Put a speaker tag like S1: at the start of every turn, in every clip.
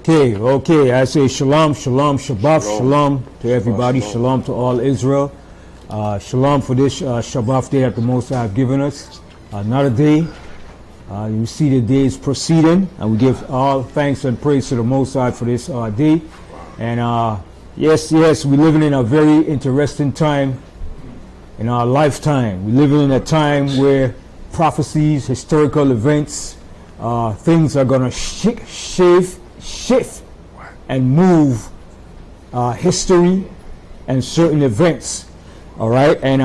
S1: Okay. I say shalom, shalom, Shabbat, shalom to everybody. Shalom to all Israel. Shalom for this Shabbat day that the Most High have given us. Another day. You see the day is proceeding, and we give all thanks and praise to the Most High for this day. And yes, we're living in a very interesting time in our lifetime. We're living in a time where prophecies, historical events, things are going to shift and move history and certain events. All right, and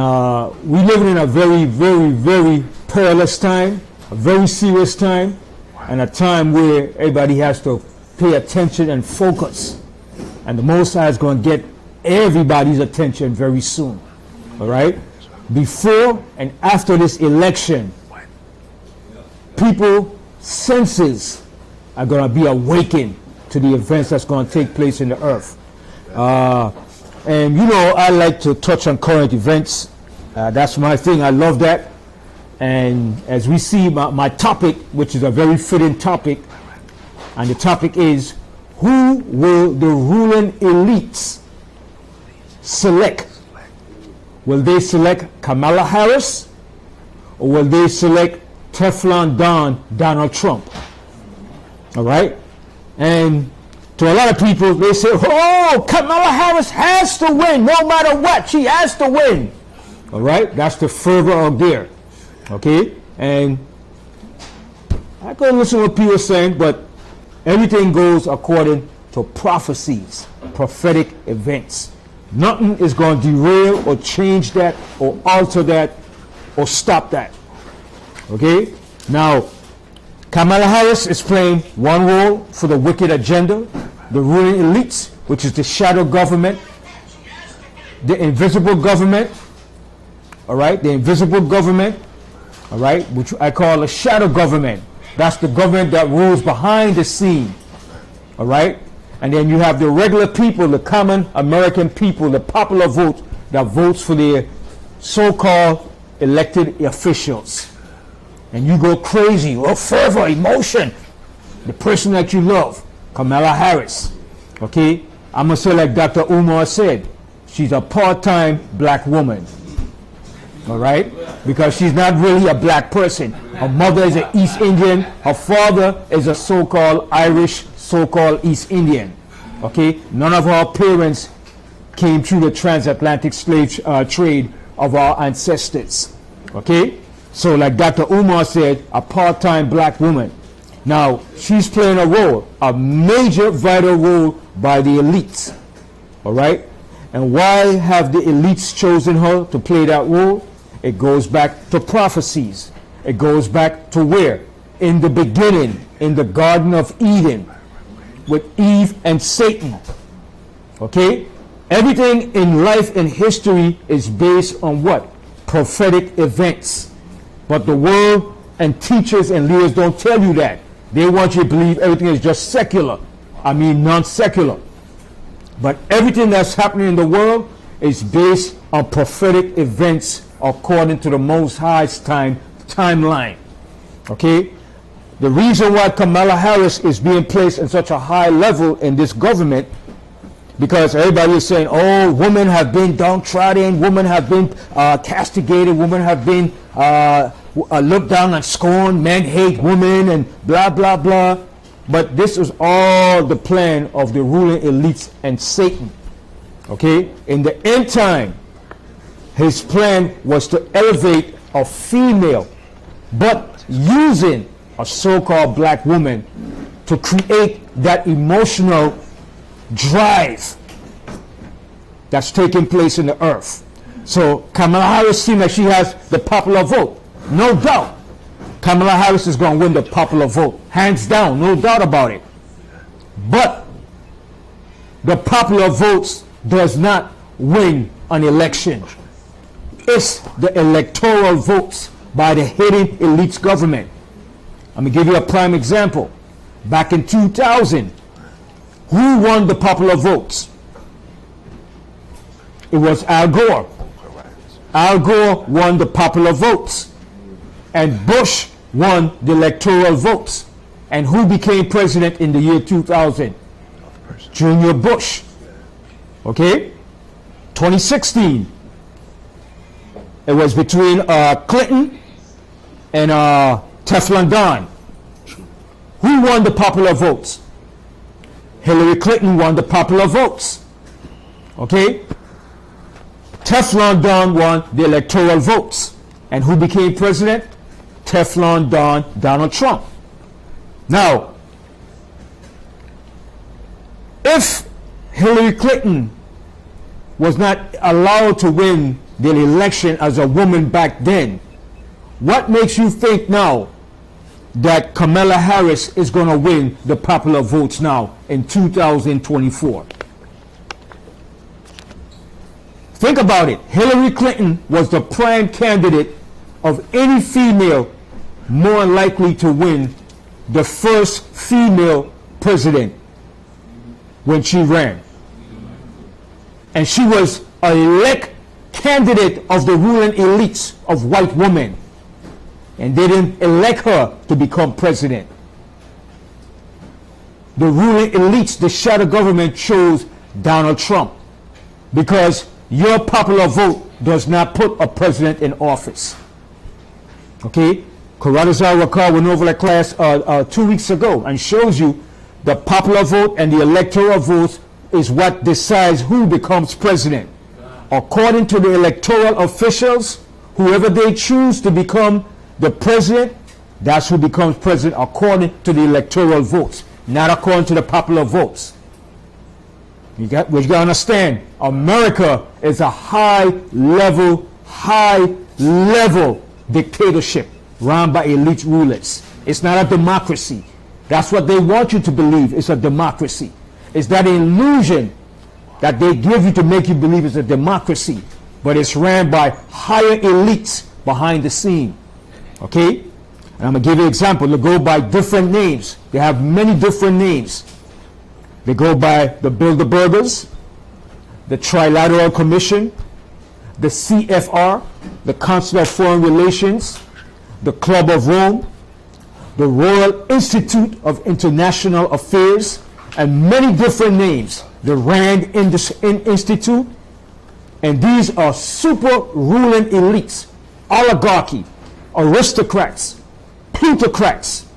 S1: we're living in a very, very, very perilous time, a very serious time, and a time where everybody has to pay attention and focus. And the Most High is going to get everybody's attention very soon. All right, before and after this election, people's senses are going to be awakened to the events that's going to take place in the earth. And you know, I like to touch on current events. That's my thing. I love that. And as we see, my topic, which is a very fitting topic, and the topic is, who will the ruling elites select? Will they select Kamala Harris, or will they select Teflon Don Donald Trump? All right? And to a lot of people, they say, oh, Kamala Harris has to win no matter what. She has to win. All right? That's the fervor out there. Okay? And I could listen to what people are saying, but everything goes according to prophecies, prophetic events. Nothing is going to derail or change that or alter that or stop that. Okay? Now, Kamala Harris is playing one role for the wicked agenda, the ruling elites, which is the shadow government, the invisible government, all right, the invisible government, all right, which I call a shadow government. That's the government that rules behind the scene, all right? And then you have the regular people, the common American people, the popular vote that votes for the so-called elected officials. And you go crazy, fervor, emotion. The person that you love, Kamala Harris. Okay? I'm going to say like Dr. Umar said, she's a part-time black woman. All right? Because she's not really a black person. Her mother is an East Indian. Her father is a so-called Irish, so-called East Indian. Okay? None of our parents came through the transatlantic slave trade of our ancestors. Okay? So like Dr. Umar said, a part-time black woman. Now, she's playing a role, a major vital role by the elites. All right? And why have the elites chosen her to play that role? It goes back to prophecies. It goes back to where? In the beginning, in the Garden of Eden, with Eve and Satan. Okay? Everything in life and history is based on what? Prophetic events. But the world and teachers and leaders don't tell you that. They want you to believe everything is just secular. I mean non-secular. But everything that's happening in the world is based on prophetic events according to the Most High's timeline. Okay? The reason why Kamala Harris is being placed in such a high level in this government, because everybody is saying, oh, women have been downtrodden, women have been castigated, women have been looked down and scorned, men hate women, and blah, blah, blah. But this is all the plan of the ruling elites and Satan. Okay? In the end time, his plan was to elevate a female, but using a so-called black woman to create that emotional drive that's taking place in the earth. So Kamala Harris seems like she has the popular vote. No doubt. Kamala Harris is going to win the popular vote. Hands down, no doubt about it. But the popular votes does not win an election. It's the electoral votes by the hidden elites government. I'm going to give you a prime example. Back in 2000, who won the popular votes? It was Al Gore. Al Gore won the popular votes. And Bush won the electoral votes. And who became president in the year 2000? Junior Bush. Okay? 2016, it was between Clinton and Teflon Don. Who won the popular votes? Hillary Clinton won the popular votes. Okay? Teflon Don won the electoral votes. And who became president? Teflon Don, Donald Trump. Now, if Hillary Clinton was not allowed to win the election as a woman back then, what makes you think now that Kamala Harris is going to win the popular votes now in 2024? Think about it. Hillary Clinton was the prime candidate of any female more likely to win the first female president when she ran. And she was an elect candidate of the ruling elites of white women. And they didn't elect her to become president. The ruling elites, the shadow government, chose Donald Trump because your popular vote does not put a president in office. Okay? Karadazar Wakar went over that class 2 weeks ago and shows you the popular vote and the electoral votes is what decides who becomes president. According to the electoral officials, whoever they choose to become the president, that's who becomes president according to the electoral votes, not according to the popular votes. We got to understand, America is a high level dictatorship run by elite rulers. It's not a democracy. That's what they want you to believe. It's a democracy. It's that illusion that they give you to make you believe it's a democracy, but it's ran by higher elites behind the scene. Okay? And I'm going to give you an example. They go by different names. They have many different names. They go by the Bilderbergers, the Trilateral Commission, the CFR, the Council of Foreign Relations, the Club of Rome, the Royal Institute of International Affairs, and many different names. The Rand Institute. And these are super ruling elites, oligarchy, aristocrats, plutocrats.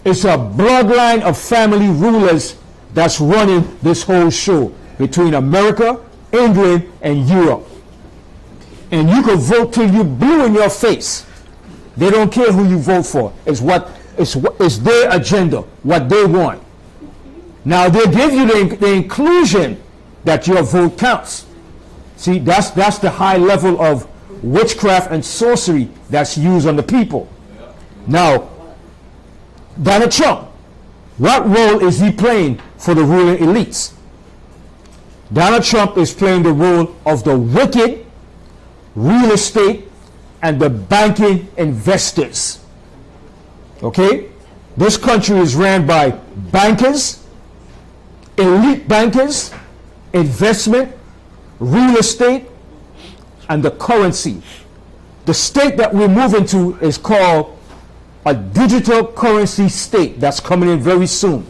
S1: It's a bloodline of family rulers that's running this whole show between America, England, and Europe. And you can vote till you're blue in your face. They don't care who you vote for. It's their agenda, what they want. Now they give you the inclusion that your vote counts. See, that's the high level of witchcraft and sorcery that's used on the people. Now, Donald Trump, what role is he playing for the ruling elites? Donald Trump is playing the role of the wicked real estate and the banking investors. Okay? This country is ran by bankers, elite bankers, investment, real estate, and the currency. The state that we're moving to is called a digital currency state that's coming in very soon.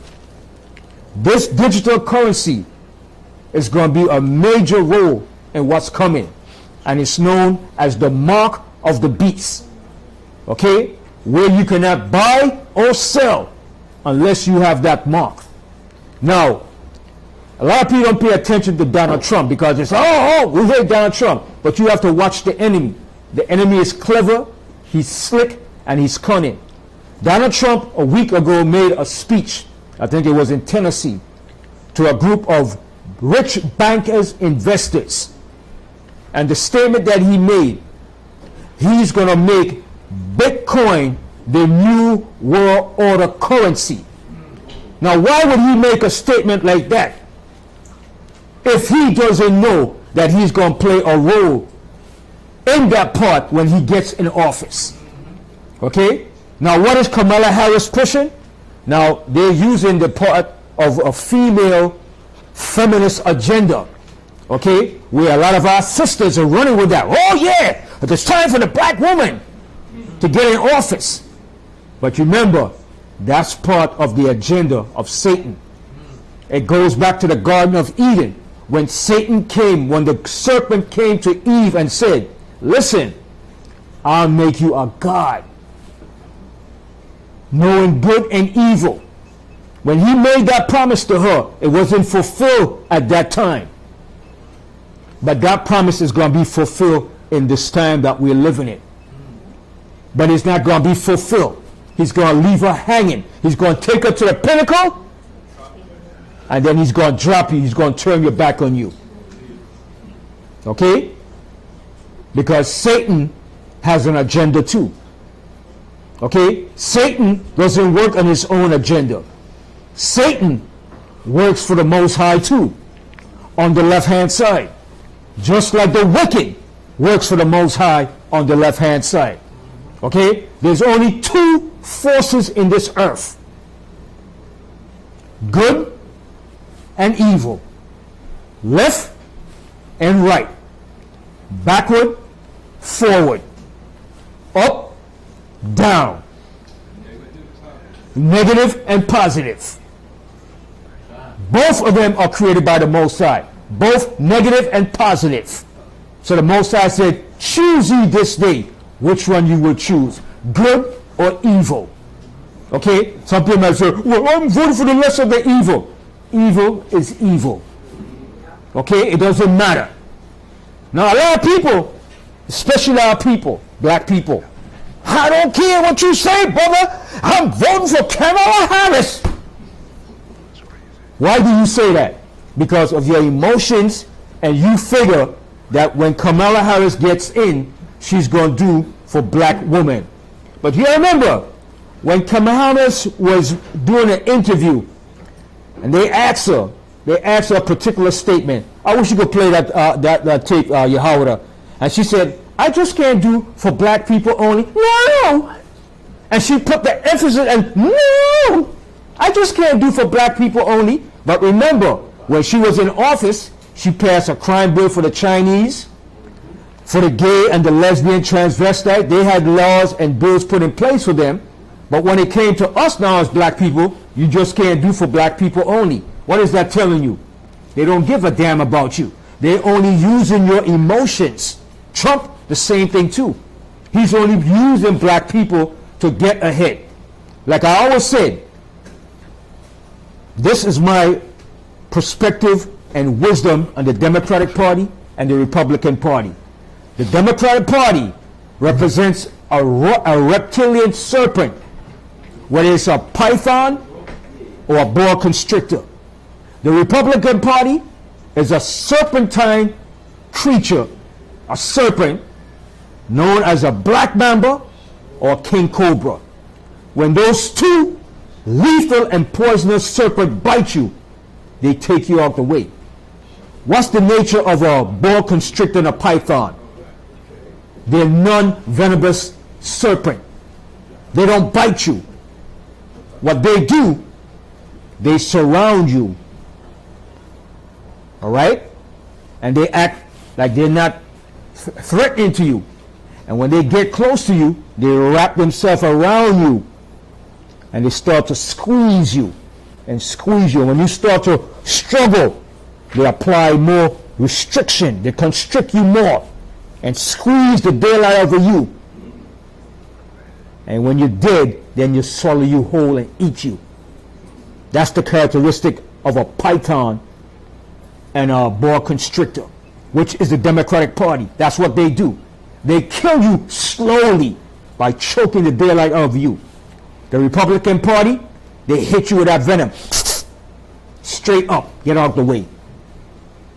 S1: This digital currency is going to be a major role in what's coming, and it's known as the mark of the beast. Okay? Where you cannot buy or sell unless you have that mark. Now, a lot of people don't pay attention to Donald Trump because they say, we hate Donald Trump. But you have to watch the enemy. The enemy is clever, he's slick, and he's cunning. Donald Trump, a week ago, made a speech, I think it was in Tennessee, to a group of rich bankers, investors. And the statement that he made, he's going to make Bitcoin the new world order currency. Now, why would he make a statement like that if he doesn't know that he's going to play a role in that part when he gets in office? Okay? Now, what is Kamala Harris pushing? Now, they're using the part of a female feminist agenda. Okay? Where a lot of our sisters are running with that. Oh, yeah! It's time for the black woman to get in office. But remember, that's part of the agenda of Satan. It goes back to the Garden of Eden when Satan came, when the serpent came to Eve and said, listen, I'll make you a god, knowing good and evil. When he made that promise to her, it wasn't fulfilled at that time. But that promise is going to be fulfilled in this time that we're living in. But it's not going to be fulfilled. He's going to leave her hanging. He's going to take her to the pinnacle, and then he's going to drop you. He's going to turn your back on you. Okay? Because Satan has an agenda too. Okay? Satan doesn't work on his own agenda. Satan works for the Most High too, on the left-hand side. Just like the wicked works for the Most High on the left-hand side. Okay? There's only two forces in this earth. Good and evil. Left and right. Backward, forward. Up, down. Negative and positive. Both of them are created by the Most High. Both negative and positive. So the Most High said, choose ye this day which one you will choose, good or evil. Okay? Some people might say, well, I'm voting for the less of the evil. Evil is evil. Okay? It doesn't matter. Now a lot of people, especially our people, black people, I don't care what you say, brother. I'm voting for Kamala Harris. Why do you say that? Because of your emotions, and you figure that when Kamala Harris gets in, she's going to do for black women. But you remember, when Kamala Harris was doing an interview, and they asked her a particular statement. I wish you could play that tape, Yahweh. And she said, I just can't do for black people only. No! And she put the emphasis on, no! I just can't do for black people only. But remember, when she was in office, she passed a crime bill for the Chinese, for the gay and the lesbian transvestite. They had laws and bills put in place for them. But when it came to us now as black people, you just can't do for black people only. What is that telling you? They don't give a damn about you. They're only using your emotions. Trump, the same thing too. He's only using black people to get ahead. Like I always said, this is my perspective and wisdom on the Democratic Party and the Republican Party. The Democratic Party represents a reptilian serpent, whether it's a python or a boa constrictor. The Republican Party is a serpentine creature, a serpent known as a black mamba or king cobra. When those two lethal and poisonous serpents bite you, they take you out the way. What's the nature of a boa constrictor and a python? They're non-venomous serpent. They don't bite you. What they do, they surround you. All right? And they act like they're not threatening to you. And when they get close to you, they wrap themselves around you. And they start to squeeze you and squeeze you. When you start to struggle, they apply more restriction. They constrict you more and squeeze the daylight out of you. And when you're dead, then you swallow you whole and eat you. That's the characteristic of a python and a boa constrictor, which is the Democratic Party. That's what they do. They kill you slowly by choking the daylight out of you. The Republican Party, they hit you with that venom. Straight up, get out of the way.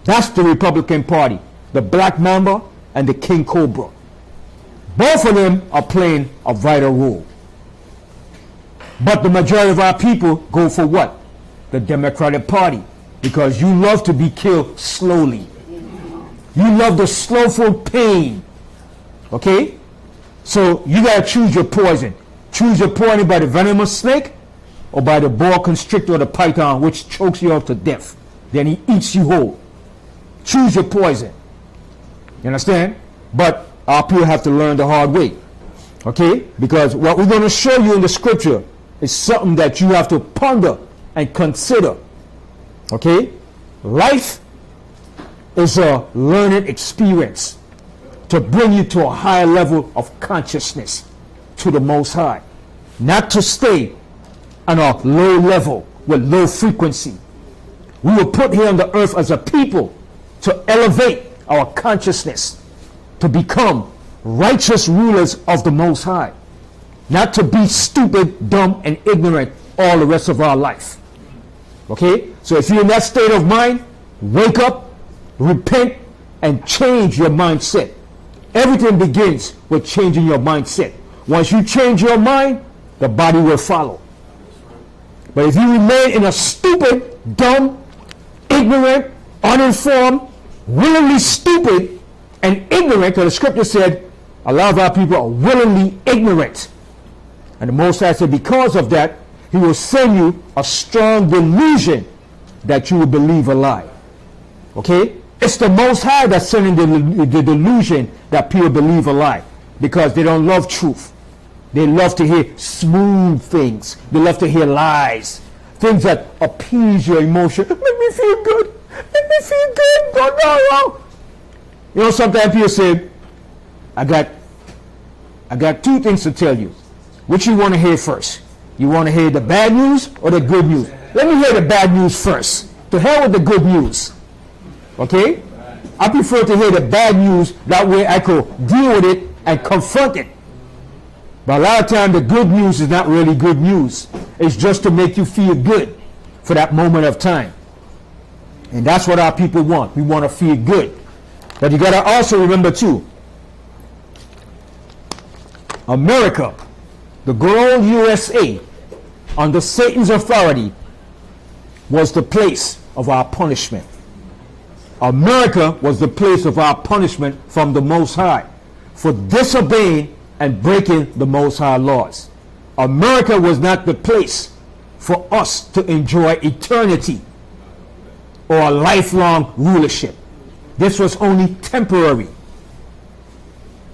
S1: That's the Republican Party, the Black Mamba and the King Cobra. Both of them are playing a vital role. But the majority of our people go for what? The Democratic Party. Because you love to be killed slowly. You love the slowful pain. Okay? So you got to choose your poison. Choose your poison by the venomous snake or by the boa constrictor or the python, which chokes you out to death. Then he eats you whole. Choose your poison. You understand? But our people have to learn the hard way. Okay? Because what we're going to show you in the scripture is something that you have to ponder and consider. Okay? Life is a learning experience to bring you to a higher level of consciousness to the Most High. Not to stay on a low level with low frequency. We were put here on the earth as a people to elevate our consciousness, to become righteous rulers of the Most High. Not to be stupid, dumb, and ignorant all the rest of our life. Okay? So if you're in that state of mind, wake up, repent, and change your mindset. Everything begins with changing your mindset. Once you change your mind, the body will follow. But if you remain in a stupid, dumb, ignorant, uninformed, willingly stupid, and ignorant, because the scripture said a lot of our people are willingly ignorant. And the Most High said because of that, he will send you a strong delusion that you will believe a lie. Okay? It's the Most High that's sending the delusion that people believe a lie, because they don't love truth. They love to hear smooth things. They love to hear lies. Things that appease your emotion. Make me feel good. Make me feel good. Go no. You know, sometimes people say, I got two things to tell you. Which you want to hear first? You want to hear the bad news or the good news? Let me hear the bad news first. To hell with the good news. Okay? I prefer to hear the bad news. That way I could deal with it and confront it. But a lot of times the good news is not really good news. It's just to make you feel good for that moment of time. And that's what our people want. We want to feel good. But you got to also remember too, America, the good old USA, under Satan's authority, was the place of our punishment. America was the place of our punishment from the Most High for disobeying and breaking the Most High laws. America was not the place for us to enjoy eternity or a lifelong rulership. This was only temporary.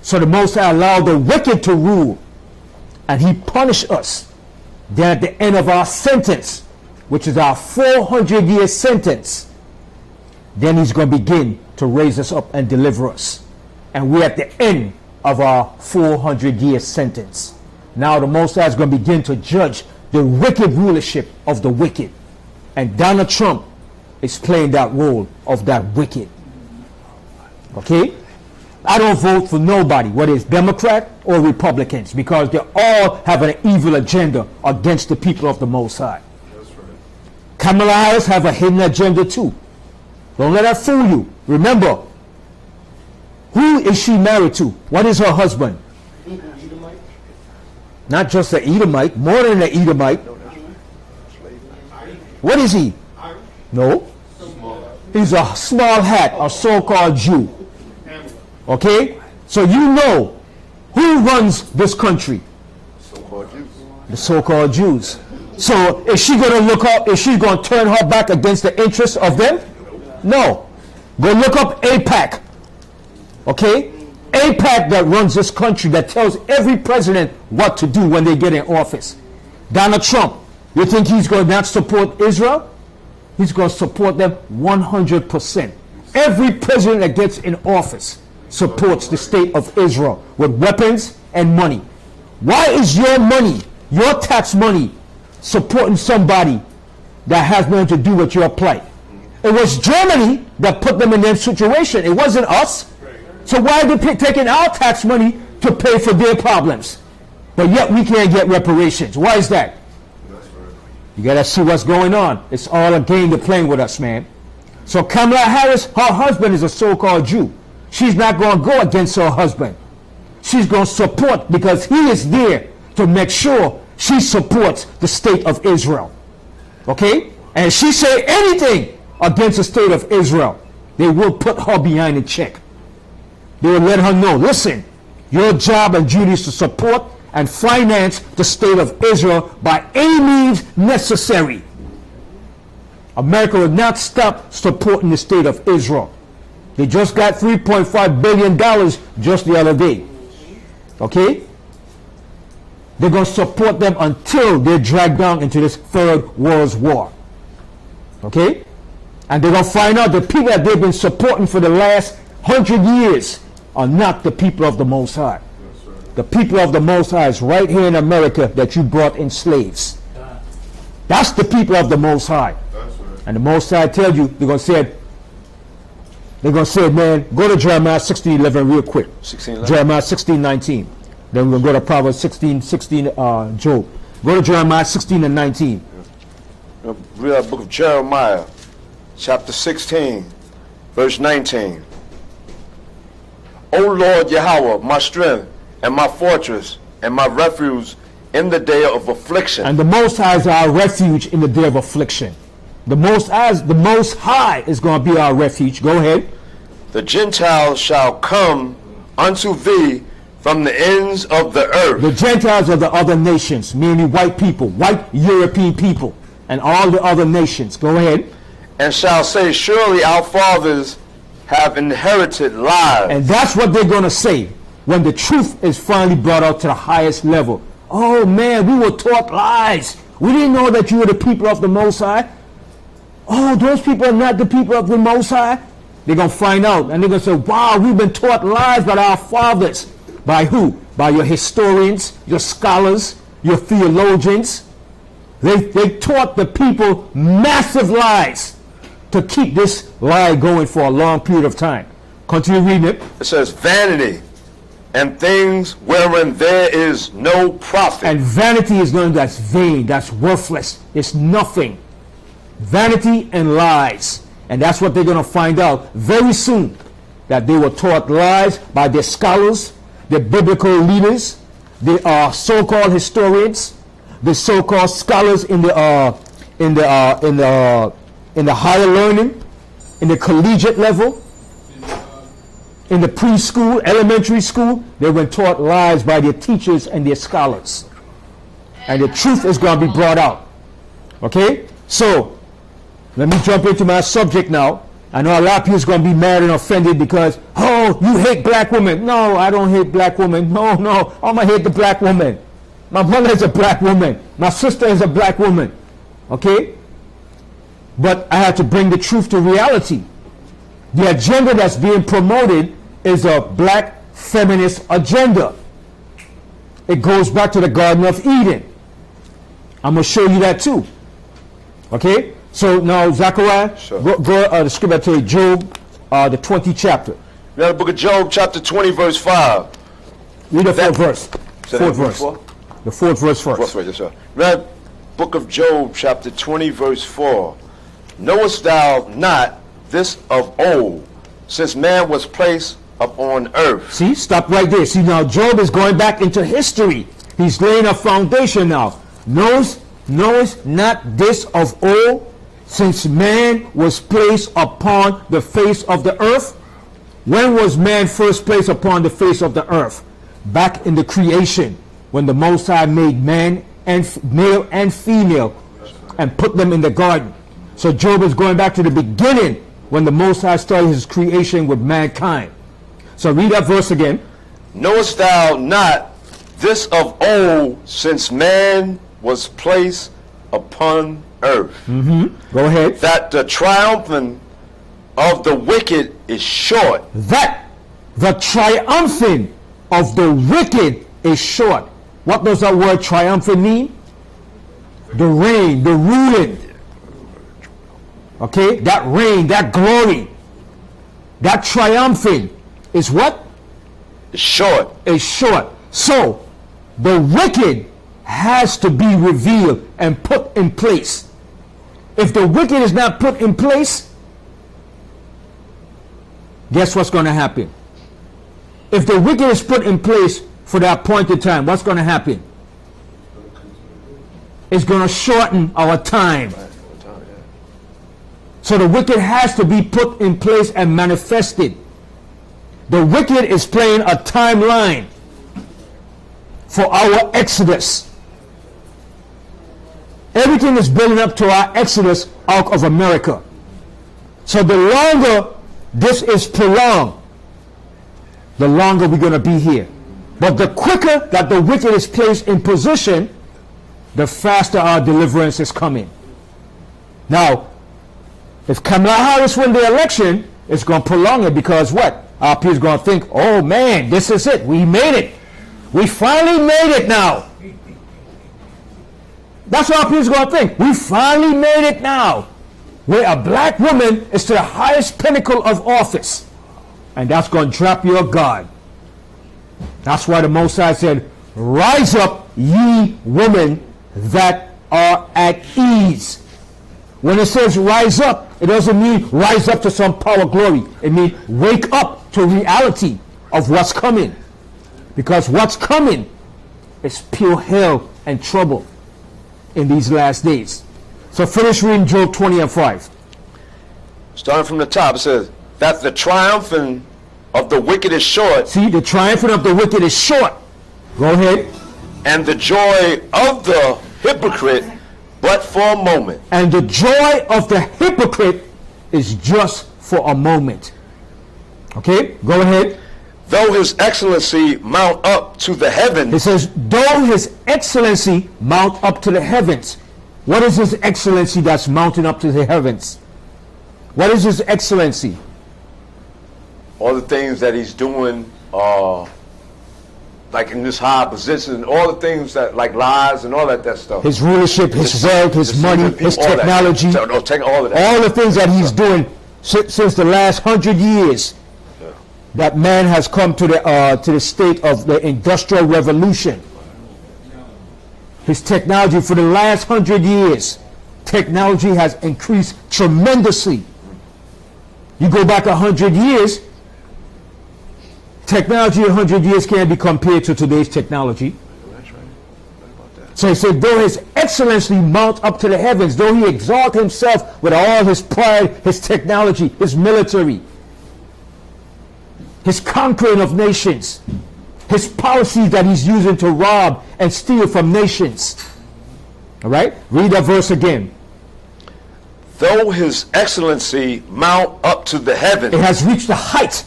S1: So the Most High allowed the wicked to rule, and he punished us. Then at the end of our sentence, which is our 400-year sentence, then he's going to begin to raise us up and deliver us. And we're at the end of our 400-year sentence. Now the Most High is going to begin to judge the wicked rulership of the wicked. And Donald Trump is playing that role of that wicked. Okay? I don't vote for nobody, whether it's Democrat or Republicans, because they all have an evil agenda against the people of the Most High. That's right. Kamala Harris have a hidden agenda too. Don't let that fool you. Remember, who is she married to? What is her husband? Edomite. Not just an Edomite, more than an Edomite. What is he? No. He's a small hat, a so-called Jew. Okay? So you know who runs this country? So-called Jews. The so-called Jews. So is she going to look up, is she going to turn her back against the interests of them? No. Go look up AIPAC. Okay? AIPAC that runs this country, that tells every president what to do when they get in office. Donald Trump, you think he's going to not support Israel? He's going to support them 100%. Every president that gets in office supports the state of Israel with weapons and money. Why is your money, your tax money, supporting somebody that has nothing to do with your plight? It was Germany that put them in that situation. It wasn't us. So why are they taking our tax money to pay for their problems? But yet we can't get reparations. Why is that? You got to see what's going on. It's all a game they're playing with us, man. So Kamala Harris, her husband is a so-called Jew. She's not going to go against her husband. She's going to support, because he is there to make sure she supports the state of Israel. Okay? And if she say anything against the state of Israel, they will put her behind a check. They will let her know, listen, your job and duty is to support and finance the state of Israel by any means necessary. America will not stop supporting the state of Israel. They just got $3.5 billion just the other day. Okay? They're going to support them until they're dragged down into this third world war. Okay? And they're going to find out the people that they've been supporting for the last 100 years are not the people of the Most High. The people of the Most High is right here in America that you brought in slaves. That's the people of the Most High. And the Most High tells you, they're going to say, man, go to Jeremiah 16:11 real quick.
S2: 16:11.
S1: Jeremiah 16:19. Then we're going to go to Proverbs 16:16, Job. Go to Jeremiah 16 and 19.
S2: Read that book of Jeremiah, chapter 16, verse 19. O Lord Yahweh, my strength and my fortress and my refuge in the day of affliction.
S1: And the Most High is our refuge in the day of affliction. The Most High is going to be our refuge. Go ahead.
S2: The Gentiles shall come unto thee from the ends of the earth.
S1: The Gentiles are the other nations, mainly white people, white European people, and all the other nations. Go ahead.
S2: And shall say, surely our fathers have inherited lies.
S1: And that's what they're going to say when the truth is finally brought out to the highest level. Oh man, we were taught lies. We didn't know that you were the people of the Most High. Oh, those people are not the people of the Most High. They're going to find out, and they're going to say, wow, we've been taught lies by our fathers. By who? By your historians, your scholars, your theologians. They taught the people massive lies to keep this lie going for a long period of time. Continue reading it.
S2: It says, vanity and things wherein there is no profit.
S1: And vanity is nothing that's vain, that's worthless. It's nothing. Vanity and lies. And that's what they're going to find out very soon. That they were taught lies by their scholars, their biblical leaders, the so-called historians, the so-called scholars in the higher learning, in the collegiate level, in the preschool, elementary school. They were taught lies by their teachers and their scholars, and the truth is going to be brought out. Okay, so let me jump into my subject now. I know a lot of people is going to be mad and offended because, oh, you hate black women. No, I don't hate black women. No, I'm going to hate the black woman. My mother is a black woman. My sister is a black woman. Okay? But I have to bring the truth to reality. The agenda that's being promoted is a black feminist agenda. It goes back to the Garden of Eden. I'm going to show you that too. Okay? So now, Zechariah,
S2: sure.
S1: go the scripture to Job, the 20th chapter.
S2: Now the book of Job, chapter 20, verse 5.
S1: Read the fourth verse. Fourth verse.
S2: Four?
S1: The fourth verse first.
S2: Fourth verse, yes, sir. Now, book of Job, chapter 20, verse 4. Knowest thou not this of old, since man was placed upon earth?
S1: See, stop right there. See, now Job is going back into history. He's laying a foundation now. Knowest not this of old, since man was placed upon the face of the earth? When was man first placed upon the face of the earth? Back in the creation, when the Most High made man and male and female and put them in the garden. So Job is going back to the beginning when the Most High started his creation with mankind. So read that verse again.
S2: Knowest thou not this of old, since man was placed upon earth?
S1: Go ahead.
S2: That the triumphing of the wicked is short.
S1: That the triumphing of the wicked is short. What does that word triumphant mean? The reign, the ruling. Okay, that reign, that glory, that triumphing is what?
S2: It's short.
S1: Is short. So the wicked has to be revealed and put in place. If the wicked is not put in place, guess what's going to happen? If the wicked is put in place for the appointed time, what's going to happen? It's going to shorten our time. So the wicked has to be put in place and manifested. The wicked is playing a timeline for our exodus. Everything is building up to our exodus out of America. So the longer this is prolonged, the longer we're going to be here. But the quicker that the wicked is placed in position, the faster our deliverance is coming. Now, If Kamala Harris win the election, it's going to prolong it because what? Our people going to think, oh man, this is it. We made it. We finally made it now. That's what our people's going to think. We finally made it now. Where a black woman is to the highest pinnacle of office. And that's going to drop your guard. That's why the Most High said, rise up, ye women that are at ease. When it says rise up, it doesn't mean rise up to some power glory. It means wake up to reality of what's coming. Because what's coming is pure hell and trouble in these last days. So finish reading Job 20 and 5.
S2: Starting from the top, it says, that the triumphing of the wicked is short.
S1: See, the triumphing of the wicked is short. Go ahead.
S2: And the joy of the hypocrite but for a moment.
S1: And the joy of the hypocrite is just for a moment. Okay, go ahead.
S2: Though his excellency mount up to the heavens.
S1: It says, though his excellency mount up to the heavens. What is his excellency that's mounting up to the heavens? What is his excellency?
S2: All the things that he's doing, like in this high position, all the things that, like lies and all that stuff.
S1: His rulership, his wealth, his money, his technology.
S2: No, take all of that.
S1: All the things that he's doing since the last 100 years. That man has come to the state of the Industrial Revolution. His technology for the last 100 years, technology has increased tremendously. You go back 100 years, technology 100 years can't be compared to today's technology. So he said, though his excellency mount up to the heavens, though he exalt himself with all his pride, his technology, his military, his conquering of nations, his policies that he's using to rob and steal from nations. All right? Read that verse again.
S2: Though his excellency mount up to the heavens.
S1: It has reached the height,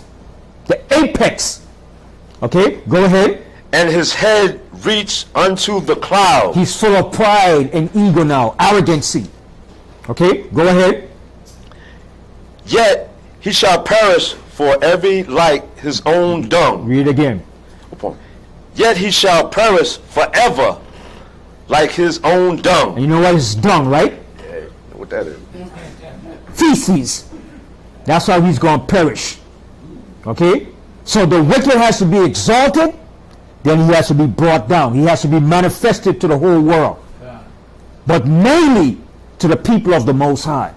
S1: the apex. Okay? Go ahead.
S2: And his head reach unto the clouds.
S1: He's full of pride and ego now, arrogancy. Okay? Go ahead.
S2: Yet he shall perish for every like his own dung.
S1: Read again.
S2: Yet he shall perish forever like his own dung.
S1: And you know what is dung, right?
S2: Yeah, what that is.
S1: Feces. That's how he's going to perish. Okay? So the wicked has to be exalted, then he has to be brought down. He has to be manifested to the whole world. But mainly to the people of the Most High.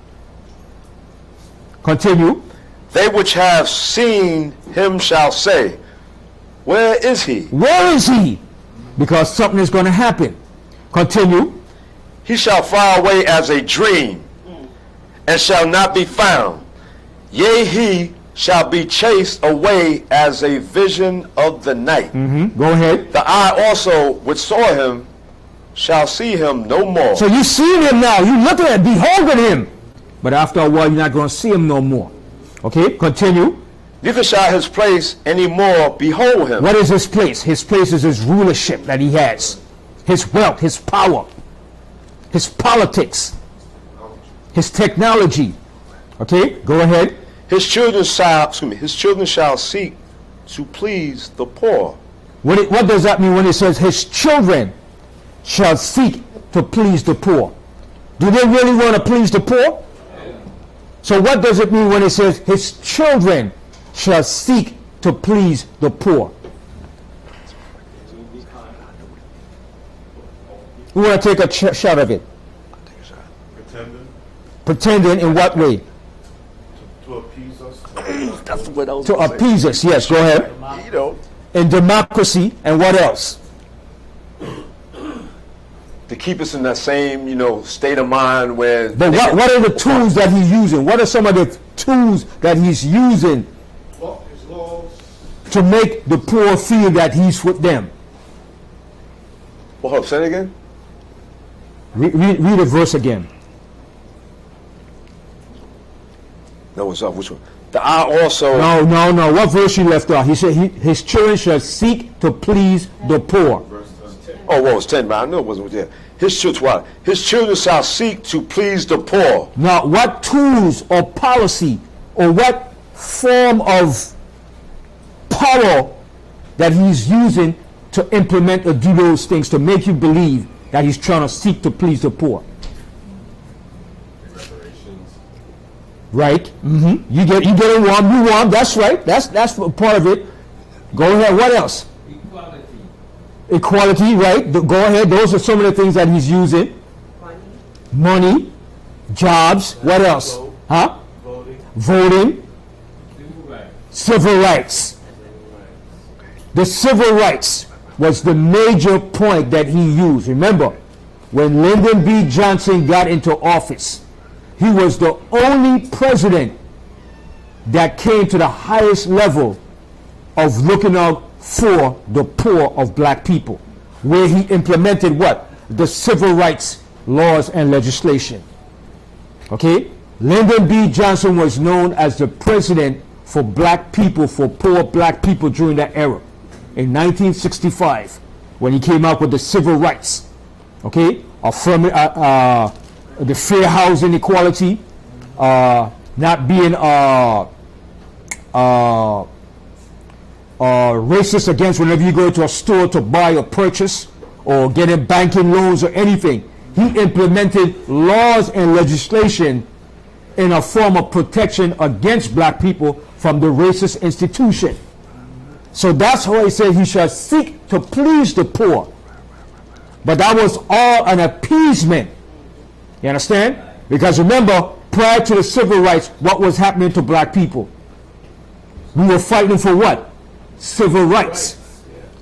S1: Continue.
S2: They which have seen him shall say, where is he?
S1: Where is he? Because something is going to happen. Continue.
S2: He shall fly away as a dream, and shall not be found. Yea, he shall be chased away as a vision of the night.
S1: Go ahead.
S2: The eye also which saw him shall see him no more.
S1: So you see him now. You looking at, beholding him. But after a while, you're not going to see him no more. Okay, continue.
S2: Neither shall his place any more behold him.
S1: What is his place? His place is his rulership that he has. His wealth, his power, his politics, his technology. Okay, go ahead.
S2: His children shall seek to please the poor.
S1: What does that mean when it says his children shall seek to please the poor? Do they really want to please the poor? So what does it mean when it says his children shall seek to please the poor? We want to take a shot of it. Pretending in what way?
S3: To appease us.
S2: That's what I was
S1: To appease us, yes, go ahead.
S2: You know,
S1: In democracy, and what else?
S2: to keep us in that same, state of mind where.
S1: But what are the tools that he's using? What are some of the tools that he's using
S3: His laws.
S1: to make the poor feel that he's with them?
S2: Well, hold up, say it again.
S1: Read the verse again.
S2: No, what's up? Which one? The eye also.
S1: No. What verse you left off? He said his children shall seek to please the poor.
S3: Verse 10.
S2: Oh, well, it's 10, but I knew it wasn't there. His children, what? His children shall seek to please the poor.
S1: Now, what tools or policy or what form of power that he's using to implement or do those things to make you believe that he's trying to seek to please the poor?
S3: Reparations.
S1: Right? Mm-hmm. You get a one, you want. That's right. That's part of it. Go ahead. What else? Equality, right? Go ahead. Those are some of the things that he's using. Money, jobs. What else? Huh? Voting. Civil rights. The civil rights was the major point that he used. Remember, when Lyndon B. Johnson got into office, he was the only president that came to the highest level of looking out for the poor of black people, where he implemented what? The civil rights laws and legislation. Okay? Lyndon B. Johnson was known as the president for black people, for poor black people during that era. In 1965, when he came out with the civil rights, okay? The fair housing equality, not being racist against whenever you go to a store to buy or purchase or getting banking loans or anything. He implemented laws and legislation in a form of protection against black people from the racist institution. So that's why he said he shall seek to please the poor. But that was all an appeasement. You understand? Because remember, prior to the civil rights, what was happening to black people? We were fighting for what? Civil rights.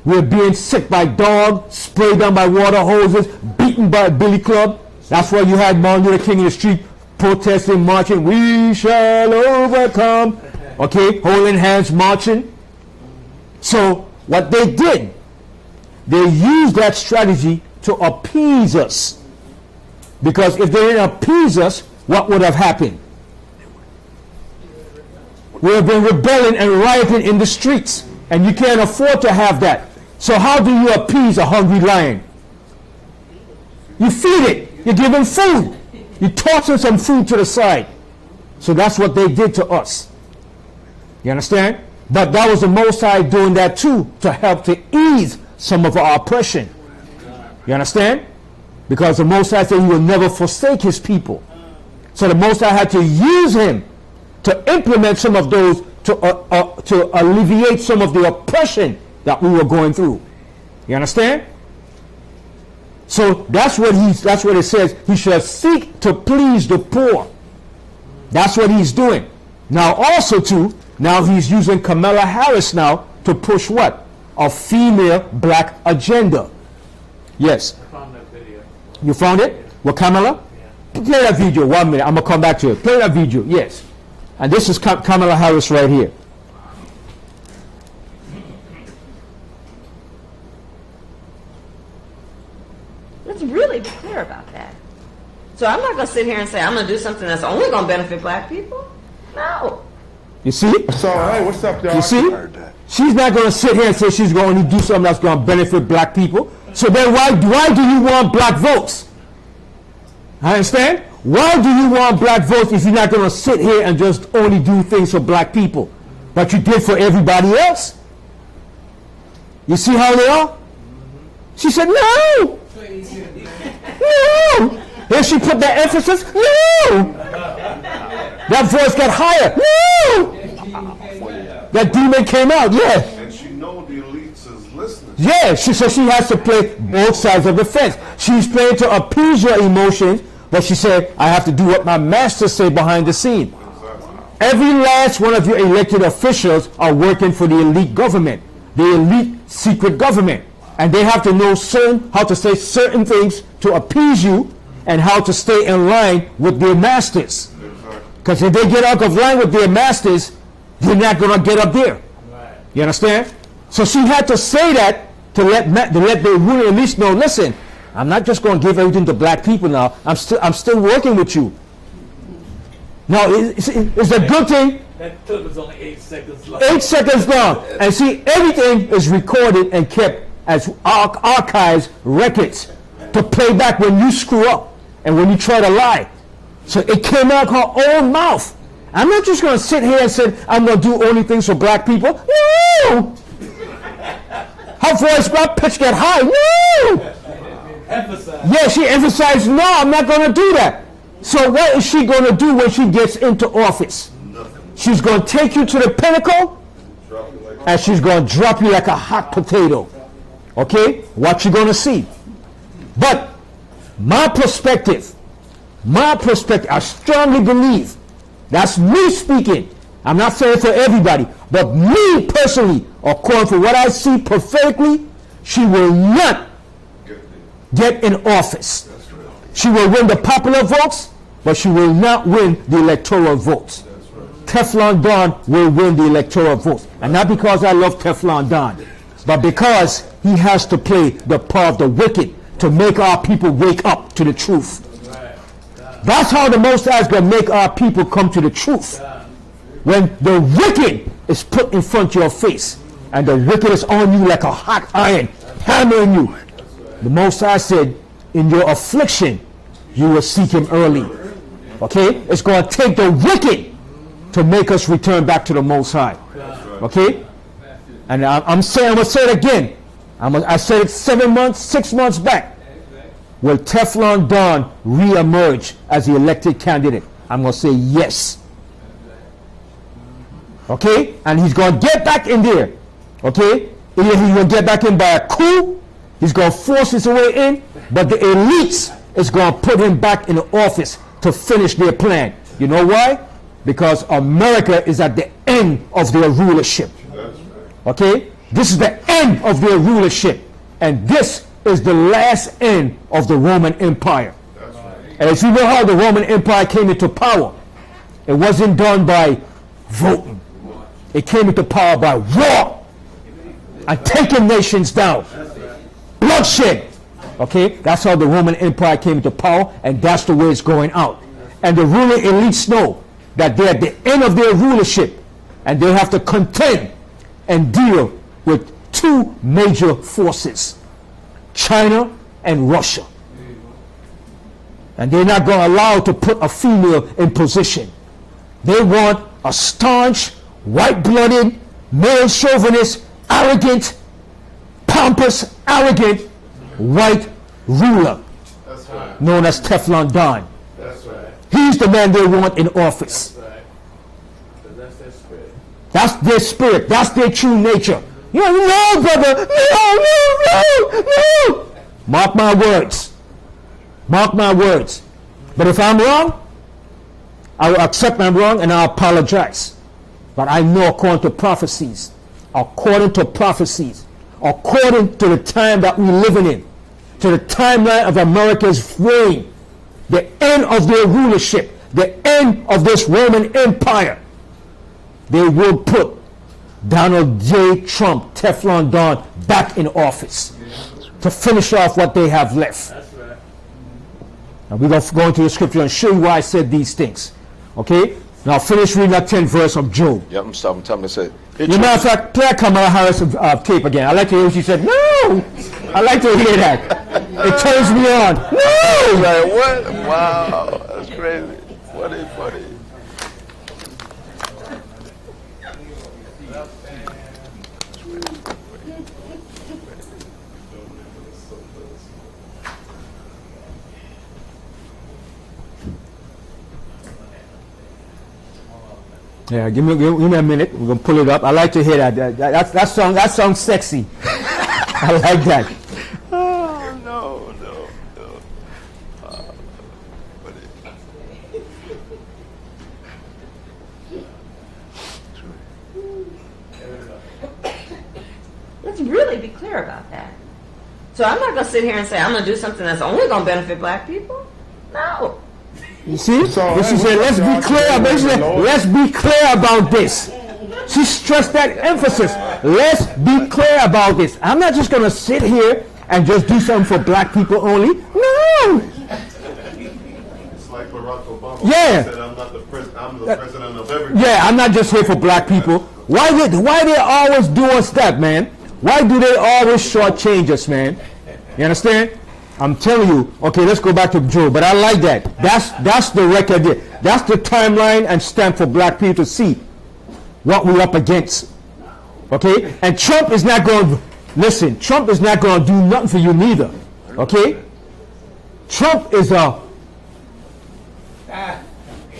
S1: We were being sick by dogs, sprayed down by water hoses, beaten by a billy club. That's why you had Martin Luther King in the street protesting, marching, we shall overcome. Okay, holding hands, marching. So what they did, they used that strategy to appease us. Because if they didn't appease us, what would have happened? We have been rebelling and rioting in the streets. And you can't afford to have that. So how do you appease a hungry lion? You feed it. You give him food. You toss him some food to the side. So that's what they did to us. You understand? But that was the Most High doing that too, to help to ease some of our oppression. You understand? Because the Most High said he will never forsake his people. So the Most High had to use him to implement some of those, to alleviate some of the oppression that we were going through. You understand? So that's what it says. He shall seek to please the poor. That's what he's doing. Now also too, now he's using Kamala Harris now to push what? A female black agenda. Yes.
S4: I found that video.
S1: You found it? With Kamala?
S4: Yeah.
S1: Play that video 1 minute. I'm going to come back to it. Play that video. Yes. And this is Kamala Harris right here.
S5: Let's really be clear about that. So I'm not going to sit here and say I'm going to do something that's only going to benefit black people. No.
S1: You see?
S3: So, hey, what's up, y'all?
S1: You see? She's not going to sit here and say she's going to do something that's going to benefit black people. So then why do you want black votes? I understand? Why do you want black votes if you're not going to sit here and just only do things for black people, but you did for everybody else? You see how they are? She said, no! No! Here she put that emphasis, no! That voice got higher, no! That demon came out, yeah.
S3: And she know the elites is listening.
S1: Yeah, she said she has to play both sides of the fence. She's playing to appease your emotions, but she said, I have to do what my masters say behind the scene. Every last one of your elected officials are working for the elite government, the elite secret government. And they have to know how to say certain things to appease you and how to stay in line with their masters. Because if they get out of line with their masters, they're not going to get up there. You understand? So she had to say that to let the ruler at least know, listen, I'm not just going to give everything to black people now. I'm still working with you. Now, it's a good thing.
S4: That clip is only 8 seconds long.
S1: 8 seconds long. And see, everything is recorded and kept as archives records to play back when you screw up and when you try to lie. So it came out her own mouth. I'm not just going to sit here and say, I'm going to do only things for black people. No! Her voice, my pitch get high. No! Yeah, she emphasized, no, I'm not going to do that. So what is she going to do when she gets into office? She's going to take you to the pinnacle, and she's going to drop you like a hot potato. Okay? What you going to see. But my perspective, I strongly believe, that's me speaking. I'm not saying for everybody, but me personally, according to what I see prophetically, she will not get in office. She will win the popular votes, but she will not win the electoral votes. Teflon Don will win the electoral votes. And not because I love Teflon Don, but because he has to play the part of the wicked to make our people wake up to the truth. That's how the Most High is going to make our people come to the truth. When the wicked is put in front of your face, and the wicked is on you like a hot iron, hammering you. The Most High said, in your affliction, you will seek him early. Okay? It's going to take the wicked to make us return back to the Most High. Okay? And I'm going to say it again. I said it 6 months back. Will Teflon Don re-emerge as the elected candidate? I'm going to say yes. Okay? And he's going to get back in there. Okay? Either he's going to get back in by a coup, he's going to force his way in, but the elites is going to put him back in the office to finish their plan. You know why? Because America is at the end of their rulership. Okay? This is the end of their rulership. And this is the last end of the Roman Empire. And if you know how the Roman Empire came into power, it wasn't done by voting. It came into power by war and taking nations down. Bloodshed. Okay? That's how the Roman Empire came into power, and that's the way it's going out. And the ruling elites know that they're at the end of their rulership, and they have to contend and deal with two major forces, China and Russia. And they're not going to allow to put a female in position. They want a staunch, white-blooded, male chauvinist, arrogant, pompous, arrogant, white ruler, known as Teflon Don. He's the man they want in office. That's their spirit. That's their true nature. No, brother. No. Mark my words. Mark my words. But if I'm wrong, I will accept I'm wrong and I'll apologize. But I know according to prophecies, according to the time that we're living in, to the timeline of America's reign, the end of their rulership, the end of this Roman Empire, they will put Donald J. Trump, Teflon Don, back in office to finish off what they have left. And we're going to go into the scripture and show you why I said these things. Okay? Now finish reading that 10th verse of Job.
S2: Yep, I'm stopping. Tell me to say.
S1: You know, in fact, play Kamala Harris tape again. I like to hear what she said. No! I like to hear that. It turns me on. No!
S2: Like, what? Wow, that's crazy. Funny.
S1: Yeah, give me a minute. We're gonna pull it up. I like to hear that. That sounds sexy. I like that.
S2: Oh, no.
S5: Let's really be clear about that. So I'm not going to sit here and say I'm going to do something that's only going to benefit black people. No.
S1: You see? She said, let's be clear. Let's be clear about this. She stressed that emphasis. Let's be clear about this. I'm not just going to sit here and just do something for black people only. No.
S3: It's like Barack Obama
S1: Yeah.
S3: said, I'm the president of everybody.
S1: Yeah, I'm not just here for black people. Why they always do us that, man? Why do they always shortchange us, man? You understand? I'm telling you. Okay, let's go back to Joe. But I like that. That's the record there. That's the timeline and stamp for black people to see what we're up against. Okay? And Trump is not going to, listen, Trump is not going to do nothing for you neither. Okay? Trump is a, I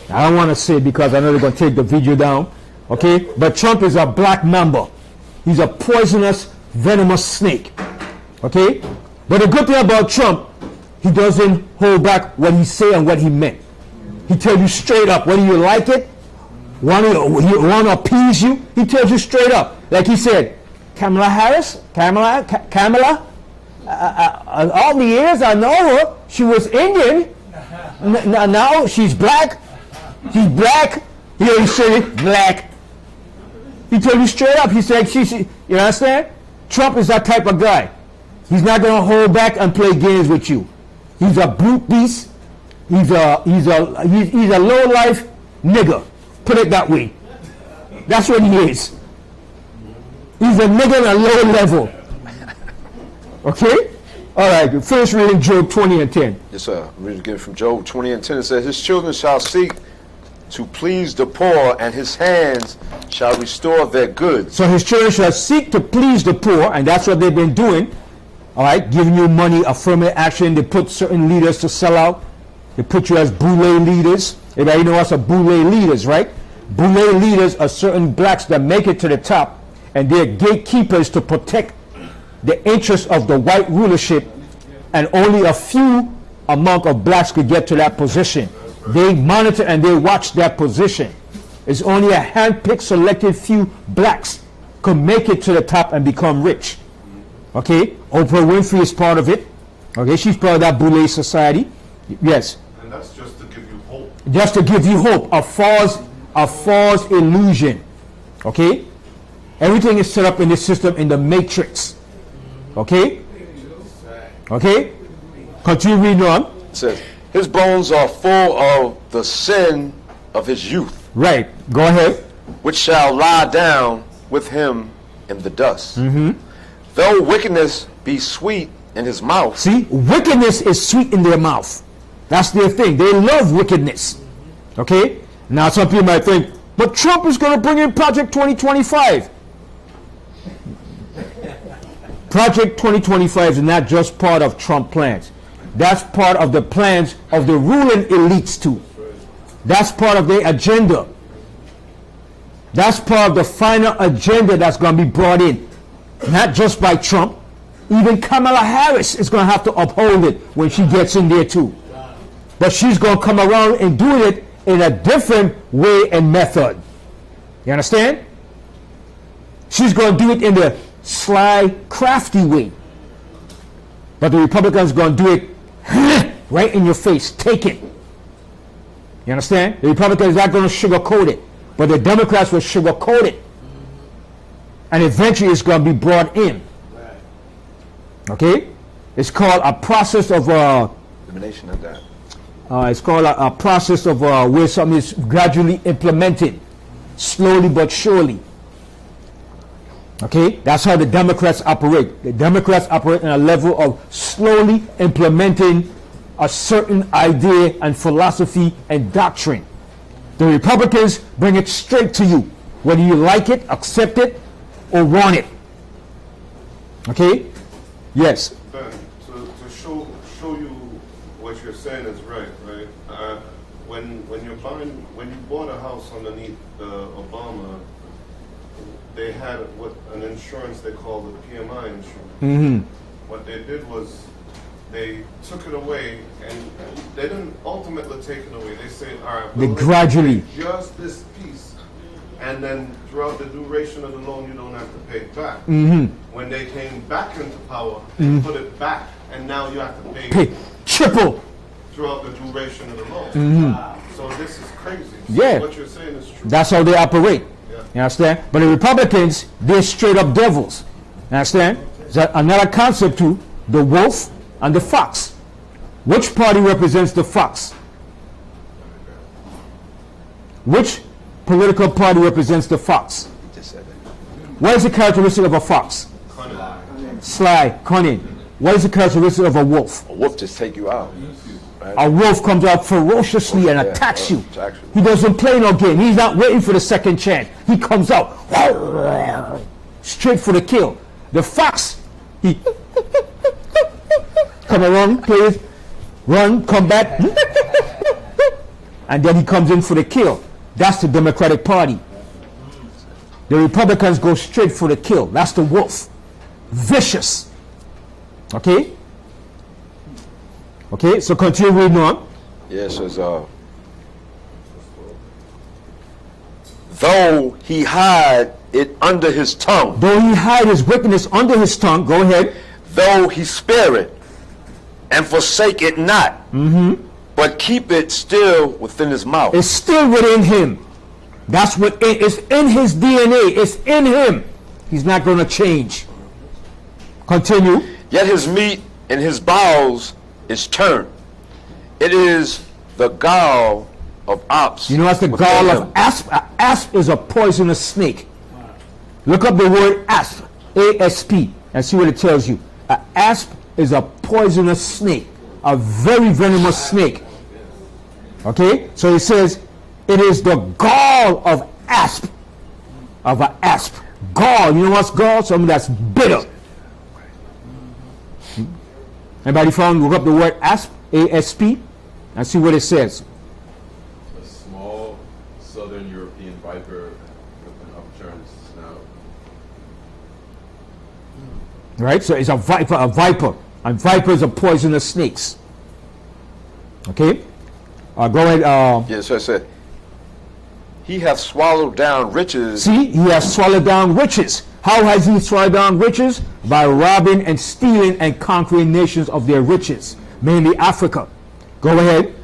S1: don't want to say it because I know they're going to take the video down. Okay? But Trump is a black mamba. He's a poisonous, venomous snake. Okay? But the good thing about Trump, he doesn't hold back what he say and what he meant. He tells you straight up, whether you like it, want to appease you, he tells you straight up. Like he said, Kamala, all the years I know her, she was Indian. Now she's black. She's black. He already said it, black. He told you straight up. He said, you understand? Trump is that type of guy. He's not going to hold back and play games with you. He's a brute beast. He's a low life nigger. Put it that way. That's what he is. He's a nigger on a low level. Okay? All right. Finish reading Job 20 and 10.
S2: Yes, sir. I'm reading again from Job 20 and 10. It says, his children shall seek to please the poor, and his hands shall restore their goods.
S1: So his children shall seek to please the poor, and that's what they've been doing. All right, giving you money, affirmative action. They put certain leaders to sell out. They put you as boule leaders. Everybody know what's a boule leaders, right? Boule leaders are certain blacks that make it to the top, and they're gatekeepers to protect the interests of the white rulership, and only a few amount of blacks could get to that position. They monitor and they watch that position. It's only a hand-picked, selected few blacks could make it to the top and become rich. Okay, Oprah Winfrey is part of it. Okay, she's part of that boule society. Yes.
S3: And that's just to give you hope.
S1: Just to give you hope, a false illusion. Okay, everything is set up in this system in the matrix. Okay, okay. Continue reading on.
S2: It says, his bones are full of the sin of his youth.
S1: Right. Go ahead.
S2: Which shall lie down with him in the dust. Though wickedness be sweet in his mouth.
S1: See, wickedness is sweet in their mouth. That's their thing. They love wickedness. Okay? Now some people might think, but Trump is going to bring in Project 2025. Project 2025 is not just part of Trump plans. That's part of the plans of the ruling elites too. That's part of their agenda. That's part of the final agenda that's going to be brought in. Not just by Trump. Even Kamala Harris is going to have to uphold it when she gets in there too. But she's going to come around and do it in a different way and method. You understand? She's going to do it in the sly, crafty way. But the Republicans are going to do it right in your face. Take it. You understand? The Republicans are not going to sugarcoat it. But the Democrats will sugarcoat it. And eventually it's going to be brought in. Okay? It's called a process of
S2: Elimination of that.
S1: it's called a process of where something is gradually implemented, slowly but surely. Okay? That's how the Democrats operate. The Democrats operate on a level of slowly implementing a certain idea and philosophy and doctrine. The Republicans bring it straight to you, whether you like it, accept it, or want it. Okay? Yes.
S3: Ben, to show you what you're saying is right? When you bought a house underneath Obama, they had an insurance they called the PMI insurance. What they did was they took it away, and they didn't ultimately take it away. They said, all right,
S1: They gradually.
S3: just this piece, and then throughout the duration of the loan, you don't have to pay it back. When they came back into power, they put it back, and now you have to pay
S1: Triple.
S3: throughout the duration of the loan. So this is crazy. So
S1: Yeah.
S3: what you're saying is true.
S1: That's how they operate.
S3: Yeah.
S1: You understand? But the Republicans, they're straight up devils. You understand? There's another concept too, the wolf and the fox. Which party represents the fox? Which political party represents the fox?
S2: Just said that.
S1: What is the characteristic of a fox?
S3: Cunning.
S1: sly, cunning. What is the characteristic of a wolf?
S2: A wolf just take you out. Right?
S1: A wolf comes out ferociously and attacks you.
S2: Attacks you.
S1: He doesn't play no game. He's not waiting for the second chance. He comes out straight for the kill. The fox, he come around, plays, run, come back, and then he comes in for the kill. That's the Democratic Party. The Republicans go straight for the kill. That's the wolf. Vicious. Okay? Okay, so continue reading on.
S2: Yeah, it says, though he hide it under his tongue.
S1: Though he hide his wickedness under his tongue, go ahead.
S2: Though he spare it and forsake it not, but keep it still within his mouth.
S1: It's still within him. That's what it's in his DNA. It's in him. He's not going to change. Continue.
S2: Yet his meat in his bowels is turned. It is the gall of ops.
S1: You know what's the
S2: within
S1: gall
S2: him.
S1: of asp? Asp is a poisonous snake. Look up the word asp, A-S-P, and see what it tells you. An asp is a poisonous snake, a very venomous snake. Okay, so it says it is the gall of asp, of an asp. Gall, you know what's gall? Something that's bitter. Anybody found? Look up the word asp, A-S-P, and see what it says.
S4: A small southern European viper with an upturned snout.
S1: Right? So it's a viper, And vipers are poisonous snakes. Okay? Go ahead.
S2: Yeah, so it said, he hath swallowed down riches.
S1: See, he has swallowed down riches. How has he swallowed down riches? By robbing and stealing and conquering nations of their riches, mainly Africa. Go ahead.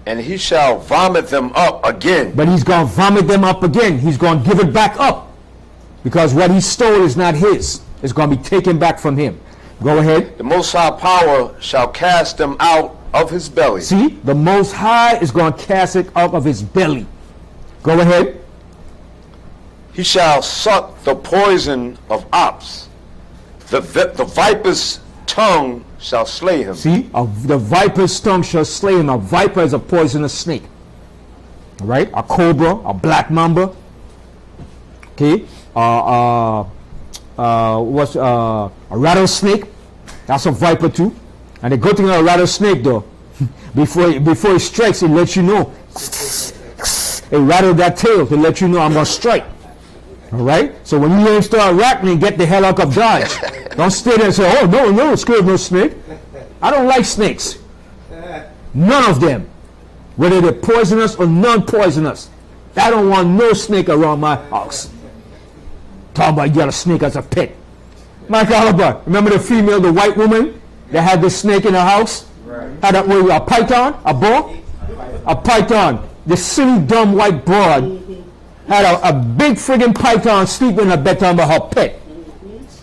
S2: And he shall vomit them up again.
S1: But he's going to vomit them up again. He's going to give it back up. Because what he stole is not his. It's going to be taken back from him. Go ahead.
S2: The Most High Power shall cast them out of his belly.
S1: See, the Most High is going to cast it out of his belly. Go ahead.
S2: He shall suck the poison of ops. The viper's tongue shall slay him.
S1: See, the viper's tongue shall slay him. A viper is a poisonous snake. All right, a cobra, a black mamba. Okay, what's a rattlesnake? That's a viper too. And the good thing about a rattlesnake, though, before it strikes, it lets you know. It rattled that tail to let you know I'm gonna strike. All right. So when you hear him start rattling, get the hell out of Dodge. Don't stay there and say, "Oh no, scared of no snake." I don't like snakes. None of them, whether they're poisonous or non-poisonous. I don't want no snake around my house. Talking about you got a snake as a pet. Mike Oliver, remember the female, the white woman that had the snake in her house? Right. Had a python, a boa, a python. The silly, dumb white broad had a big friggin' python sleeping in her bedtime with her pet.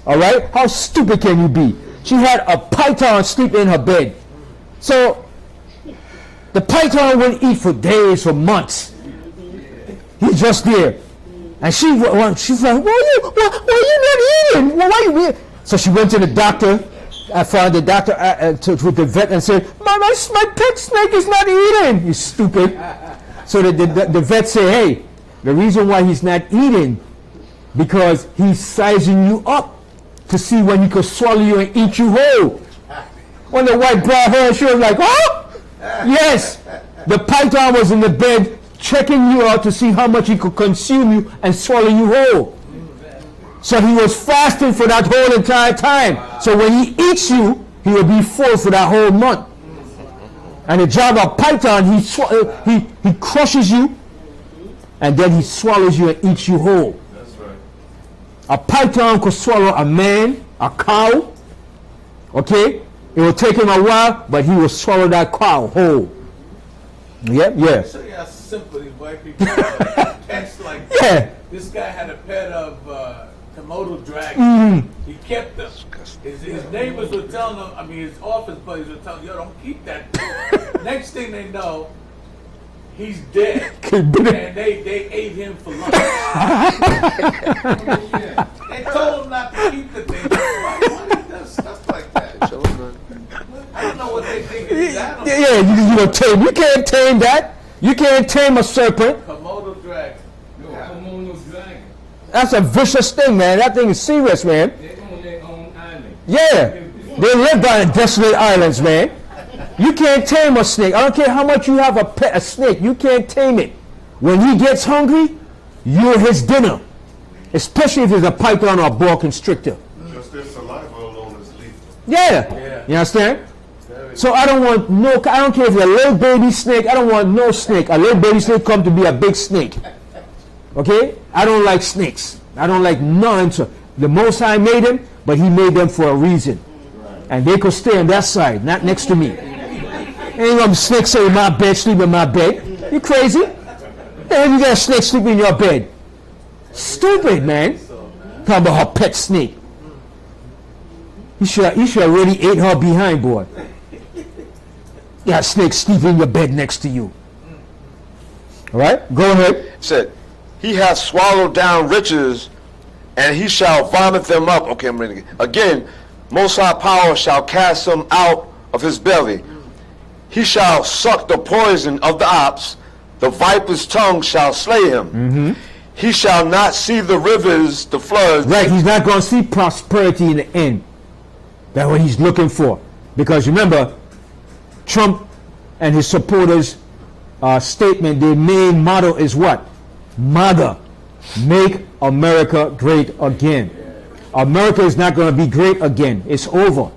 S1: All right? How stupid can you be? She had a python sleep in her bed. So the python wouldn't eat for days, for months. He's just there. And she's like, why are you not eating? Why are you eating? So she went to the doctor. I found the doctor with the vet and said, my pet snake is not eating. You stupid. So the vet said, hey, the reason why he's not eating, because he's sizing you up to see when he could swallow you and eat you whole. When the white brought her, she was like, oh, yes. The python was in the bed checking you out to see how much he could consume you and swallow you whole. So he was fasting for that whole entire time. So when he eats you, he will be full for that whole month. And the job of python, he crushes you, and then he swallows you and eats you whole.
S4: That's right.
S1: A python could swallow a man, a cow. Okay, it will take him a while, but he will swallow that cow whole. Yeah.
S6: Show you how simple these white people are. Pets like
S1: Yeah.
S6: this guy had a pet of Komodo dragon. He kept them. His neighbors were telling him, his office buddies were telling him, yo, don't keep that thing. Next thing they know, he's dead. And they ate him for lunch. They told him not to keep the thing. I don't know what they think of these animals.
S1: Yeah, you don't tame. You can't tame that. You can't tame a serpent.
S6: Komodo dragon.
S7: No, Komodo dragon.
S1: That's a vicious thing, man. That thing is serious, man.
S7: They own their own island.
S1: Yeah, they live down in desolate islands, man. You can't tame a snake. I don't care how much you have a snake. You can't tame it. When he gets hungry, you're his dinner. Especially if it's a python or a boa constrictor.
S3: Just their saliva alone is lethal.
S1: Yeah. You understand? So I don't want no. I don't care if you're a little baby snake. I don't want no snake. A little baby snake come to be a big snake. Okay? I don't like snakes. I don't like none. So the Most High made them, but He made them for a reason, and they could stay on that side, not next to me. Ain't gonna snake stay in my bed, sleep in my bed. You crazy? And you got a snake sleeping in your bed. Stupid, man. Talking about her pet snake. You should have already ate her behind, boy. You got a snake sleeping in your bed next to you. All right, go ahead.
S2: It said, he hath swallowed down riches, and he shall vomit them up. Okay, I'm reading it. Again, Most High Power shall cast them out of his belly. He shall suck the poison of the ops. The viper's tongue shall slay him. He shall not see the rivers, the floods.
S1: Right, he's not going to see prosperity in the end. That's what he's looking for. Because remember, Trump and his supporters' statement, their main motto is what? MAGA. Make America great again. America is not going to be great again. It's over.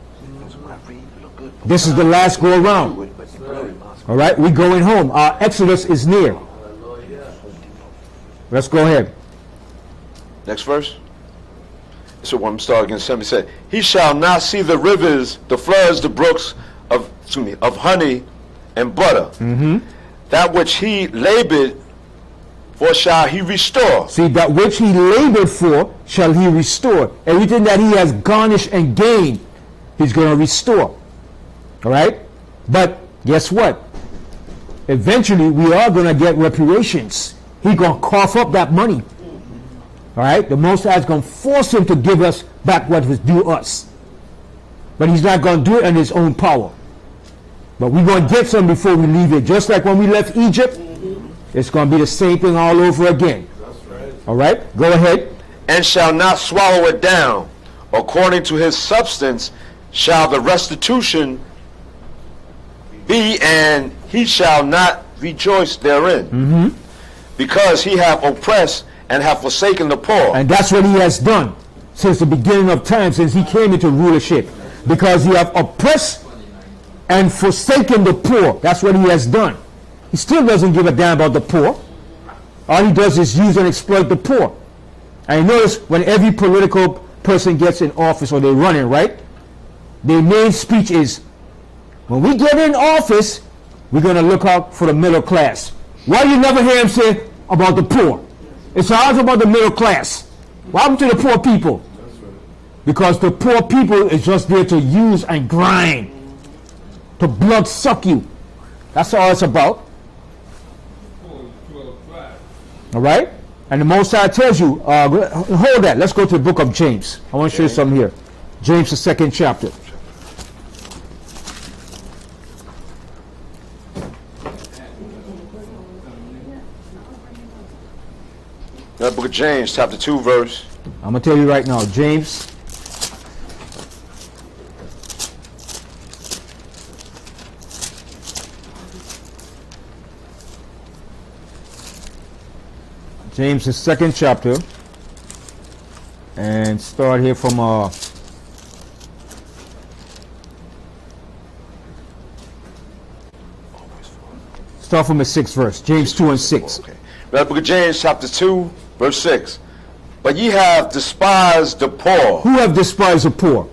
S1: This is the last go around. All right, we're going home. Our exodus is near. Let's go ahead.
S2: Next verse. So when I'm starting again, somebody said, he shall not see the rivers, the floods, the brooks of honey and butter. That which he labored for shall he restore.
S1: See, that which he labored for shall he restore. Everything that he has garnished and gained, he's going to restore. All right? But guess what? Eventually, we are going to get reparations. He's going to cough up that money. All right? The Most High is going to force him to give us back what was due us. But he's not going to do it in his own power. But we're going to get some before we leave it. Just like when we left Egypt, it's going to be the same thing all over again. All right? Go ahead.
S2: And shall not swallow it down. According to his substance shall the restitution be, and he shall not rejoice therein. Because he hath oppressed and hath forsaken the poor.
S1: And that's what he has done since the beginning of time, since he came into rulership. Because he hath oppressed and forsaken the poor. That's what he has done. He still doesn't give a damn about the poor. All he does is use and exploit the poor. And notice when every political person gets in office or they're running, right? Their main speech is, when we get in office, we're going to look out for the middle class. Why you never hear him say about the poor? It's always about the middle class. What happened to the poor people? Because the poor people is just there to use and grind, to blood suck you. That's all it's about. All right? And the Most High tells you, hold that. Let's go to the book of James. I want to show you something here. James, the 2nd chapter.
S2: The book of James, chapter 2, verse.
S1: I'm going to tell you right now, James. James, the 2nd chapter. And start here from start from the 6th verse. James 2 and 6.
S2: Okay. The book of James, chapter 2, verse 6. But ye have despised the poor.
S1: Who have despised the poor?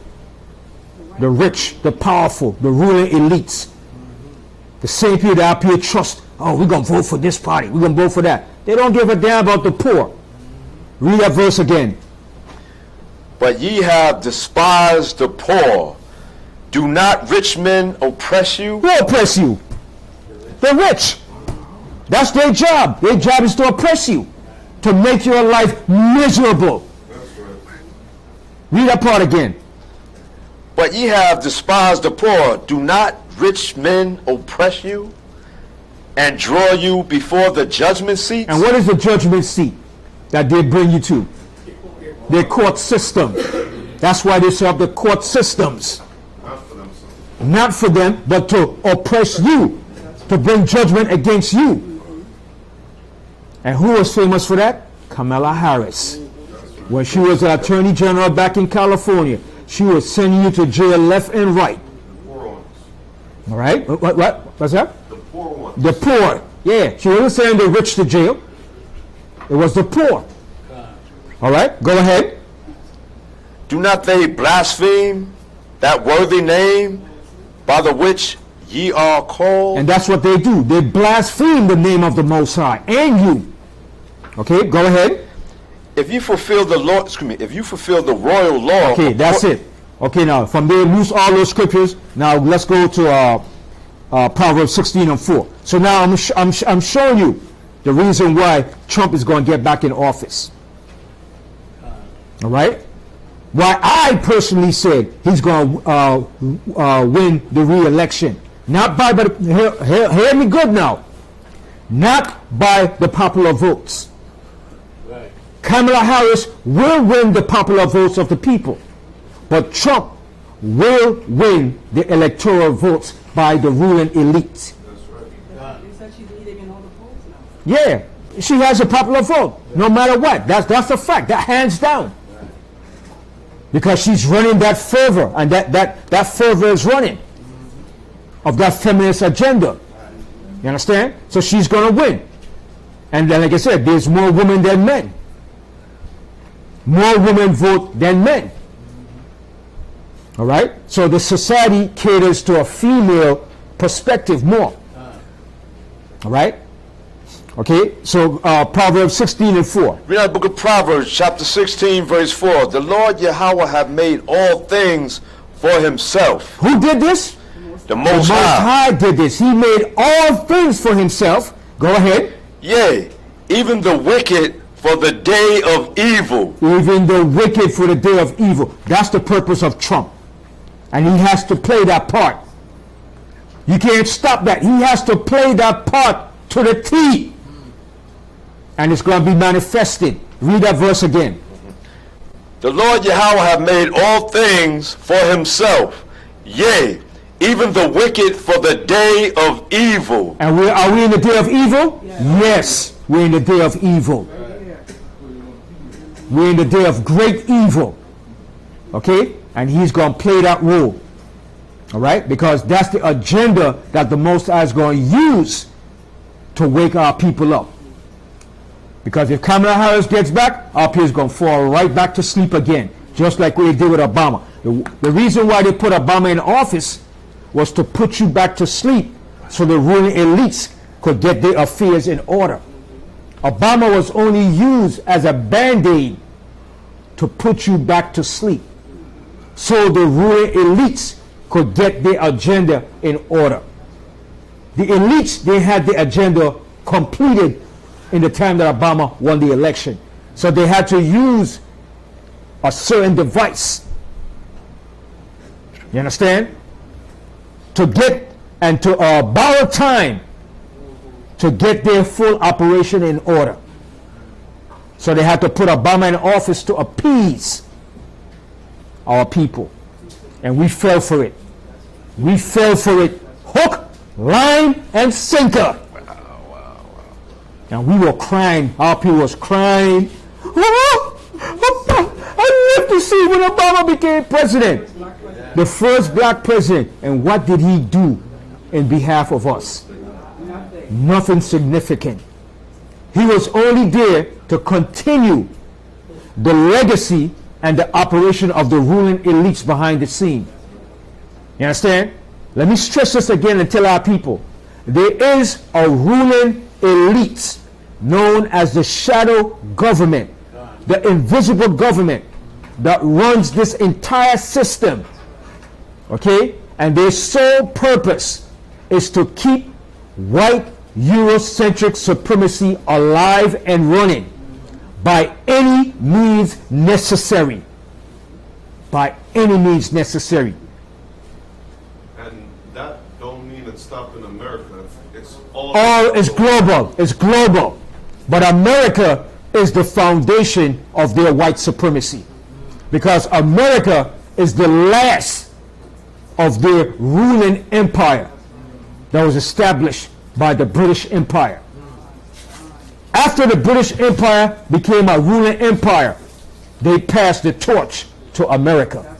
S1: The rich, the powerful, the ruling elites. The same people that up here trust, oh, we're going to vote for this party, we're going to vote for that. They don't give a damn about the poor. Read that verse again.
S2: But ye have despised the poor. Do not rich men oppress you?
S1: Who oppress you? The rich. That's their job. Their job is to oppress you, to make your life miserable. Read that part again.
S2: But ye have despised the poor. Do not rich men oppress you and draw you before the judgment seats?
S1: And what is the judgment seat that they bring you to? Their court system. That's why they set up the court systems.
S3: Not for themselves.
S1: Not for them, but to oppress you, to bring judgment against you. And who was famous for that? Kamala Harris. When she was an attorney general back in California, she was sending you to jail left and right.
S3: The poor ones.
S1: All right? What's that?
S3: The poor ones.
S1: The poor. Yeah, she wasn't sending the rich to jail. It was the poor. All right, go ahead.
S2: Do not they blaspheme that worthy name by the which ye are called?
S1: And that's what they do. They blaspheme the name of the Most High and you. Okay, go ahead.
S2: If you fulfill the law, if you fulfill the royal law.
S1: Okay, that's it. Okay, now from there, lose all those scriptures. Now let's go to Proverbs 16:4. So now I'm showing you the reason why Trump is going to get back in office. All right? Why I personally said he's going to win the re-election. Not by, but hear me good now. Not by the popular votes.
S6: Right.
S1: Kamala Harris will win the popular votes of the people. But Trump will win the electoral votes by the ruling elite.
S3: That's right.
S8: You said she's leading in all the polls now.
S1: Yeah, she has a popular vote, no matter what. That's a fact. That hands down. Because she's running that fervor, and that fervor is running of that feminist agenda. You understand? So she's going to win. And then, like I said, there's more women than men. More women vote than men. All right? So the society caters to a female perspective more. All right? Okay, so Proverbs 16:4.
S2: Read out the book of Proverbs, chapter 16, verse 4. The Lord Yahweh hath made all things for himself.
S1: Who did this?
S2: The
S1: The
S2: Most
S1: Most
S2: High.
S1: High did this. He made all things for himself. Go ahead.
S2: Yea, even the wicked for the day of evil.
S1: Even the wicked for the day of evil. That's the purpose of Trump. And he has to play that part. You can't stop that. He has to play that part to the T. And it's going to be manifested. Read that verse again.
S2: The Lord Yahweh hath made all things for himself. Yea, even the wicked for the day of evil.
S1: And are we in the day of evil? Yes, we're in the day of evil. We're in the day of great evil. Okay? And he's going to play that role. All right? Because that's the agenda that the Most High is going to use to wake our people up. Because if Kamala Harris gets back, our people is going to fall right back to sleep again. Just like we did with Obama. The reason why they put Obama in office was to put you back to sleep so the ruling elites could get their affairs in order. Obama was only used as a band-aid to put you back to sleep so the ruling elites could get their agenda in order. The elites, they had the agenda completed in the time that Obama won the election. So they had to use a certain device. You understand? To get and to borrow time to get their full operation in order. So they had to put Obama in office to appease our people. And we fell for it. We fell for it hook, line, and sinker. And we were crying. Our people was crying. I lived to see when Obama became president. The first black president. And what did he do in behalf of us? Nothing significant. He was only there to continue the legacy and the operation of the ruling elites behind the scene. You understand? Let me stress this again and tell our people. There is a ruling elite known as the shadow government, the invisible government that runs this entire system. Okay? And their sole purpose is to keep white Eurocentric supremacy alive and running by any means necessary. By any means necessary.
S3: mean it stopped in America. It's all.
S1: It's global. It's global. But America is the foundation of their white supremacy. Because America is the last of their ruling empire that was established by the British Empire. After the British Empire became a ruling empire, they passed the torch to America.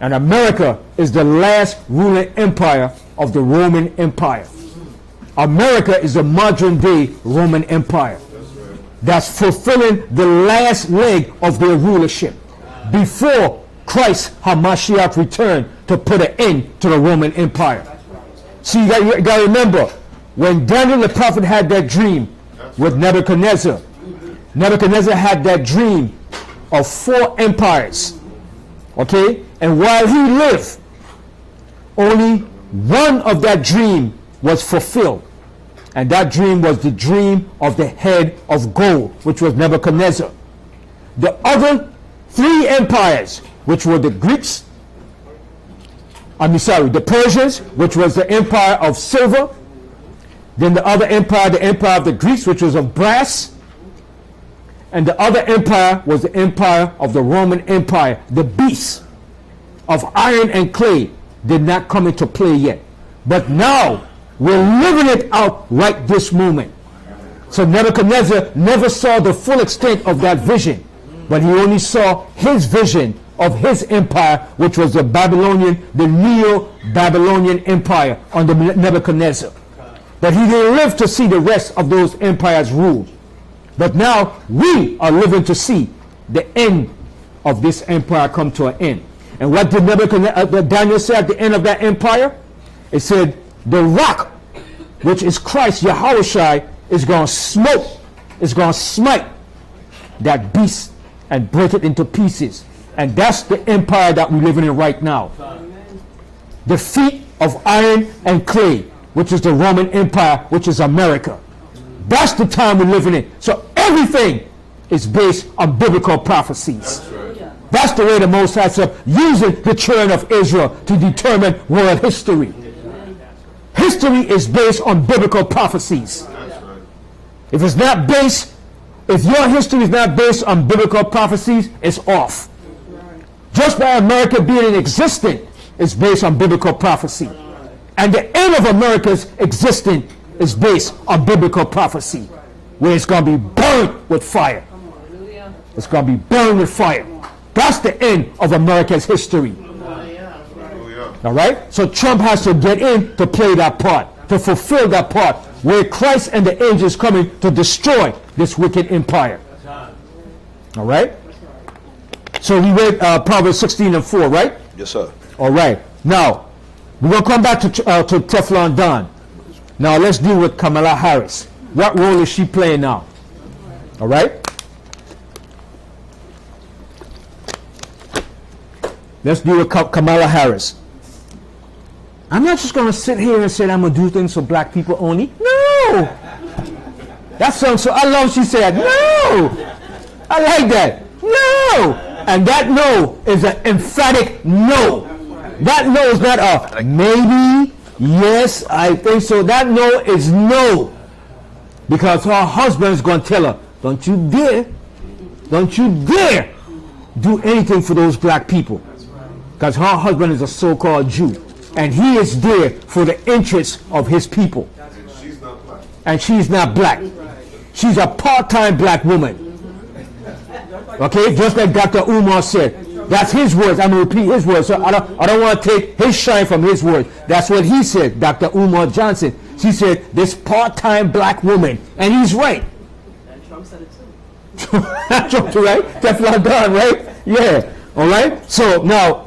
S1: And America is the last ruling empire of the Roman Empire. America is a modern day Roman Empire that's fulfilling the last leg of their rulership before Christ Hamashiach returned to put an end to the Roman Empire. See, you got to remember, when Daniel the prophet had that dream with Nebuchadnezzar, Nebuchadnezzar had that dream of 4 empires. Okay? And while he lived, only one of that dream was fulfilled. And that dream was the dream of the head of gold, which was Nebuchadnezzar. The other 3 empires, which were the Greeks, the Persians, which was the empire of silver. Then the other empire, the empire of the Greeks, which was of brass. And the other empire was the empire of the Roman Empire. The beasts of iron and clay did not come into play yet. But now, we're living it out right this moment. So Nebuchadnezzar never saw the full extent of that vision, but he only saw his vision of his empire, which was the Neo-Babylonian Empire under Nebuchadnezzar. But he didn't live to see the rest of those empires rule. But now we are living to see the end of this empire come to an end. And what did Daniel say at the end of that empire? It said, the rock, which is Christ, Yahushua, is going to smoke, is going to smite that beast and break it into pieces. And that's the empire that we're living in right now. The feet of iron and clay, which is the Roman Empire, which is America. That's the time we're living in. So everything is based on biblical prophecies. That's the way the Most High said, using the children of Israel to determine world history. History is based on biblical prophecies. If it's not based, if your history is not based on biblical prophecies, it's off. Just by America being in existence is based on biblical prophecy. And the end of America's existence is based on biblical prophecy, where it's going to be burned with fire. It's going to be burned with fire. That's the end of America's history. All right? So Trump has to get in to play that part, to fulfill that part, where Christ and the angels coming to destroy this wicked empire. All right? So we read Proverbs 16:4, right?
S2: Yes, sir.
S1: All right. Now, we're going to come back to Teflon Don. Now, let's deal with Kamala Harris. What role is she playing now? All right? Let's deal with Kamala Harris. I'm not just going to sit here and say I'm going to do things for black people only. No! That sounds so, I love she said, no! I like that. No! And that no is an emphatic no. That no is not a maybe, yes, I think so. That no is no. Because her husband is going to tell her, don't you dare do anything for those black people. Because her husband is a so-called Jew. And he is there for the interests of his people. And she's not black. She's a part-time black woman. Okay, just like Dr. Umar said. That's his words. I'm going to repeat his words. So I don't want to take his shine from his words. That's what he said, Dr. Umar Johnson. She said, this part-time black woman. And he's right.
S8: And Trump said it too.
S1: Trump too, right? Teflon Don, right? Yeah. All right? So now,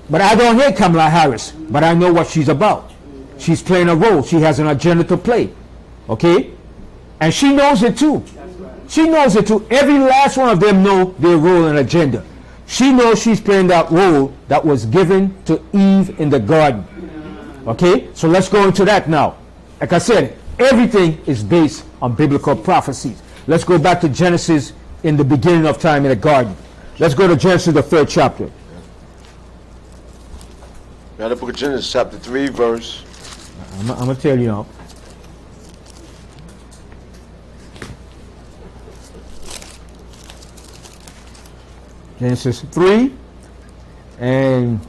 S1: but I don't hate Kamala Harris. But I know what she's about. She's playing a role. She has an agenda to play. Okay? And she knows it too. She knows it too. Every last one of them know their role and agenda. She knows she's playing that role that was given to Eve in the garden. Okay? So let's go into that now. Like I said, everything is based on biblical prophecies. Let's go back to Genesis in the beginning of time in the garden. Let's go to Genesis, the 3rd chapter.
S2: Now the book of Genesis, chapter 3, verse
S1: I'm going to tell you now. Genesis 3, and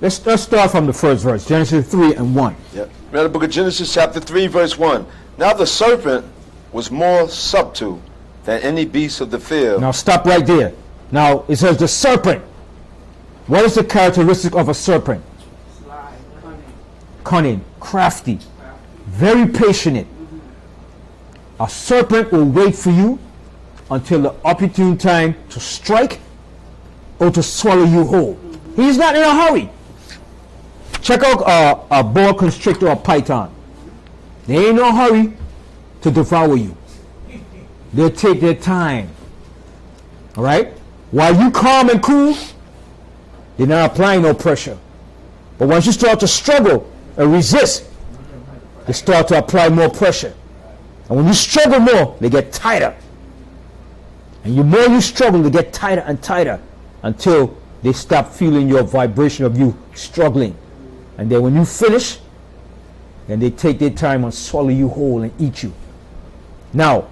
S1: let's start from the first verse. Genesis 3 and 1.
S2: Yep. Read the book of Genesis chapter 3 verse 1. Now the serpent was more subtle than any beast of the field.
S1: Now stop right there. Now it says the serpent. What is the characteristic of a serpent?
S8: Sly,
S1: Cunning, crafty, very patient. A serpent will wait for you until the opportune time to strike or to swallow you whole. He's not in a hurry. Check out a boa constrictor or python. They ain't no hurry to devour you. They'll take their time. All right? While you calm and cool, they're not applying no pressure. But once you start to struggle and resist, they start to apply more pressure. And when you struggle more, they get tighter. And the more you struggle, they get tighter and tighter until they stop feeling your vibration of you struggling. And then when you finish, then they take their time and swallow you whole and eat you. Now,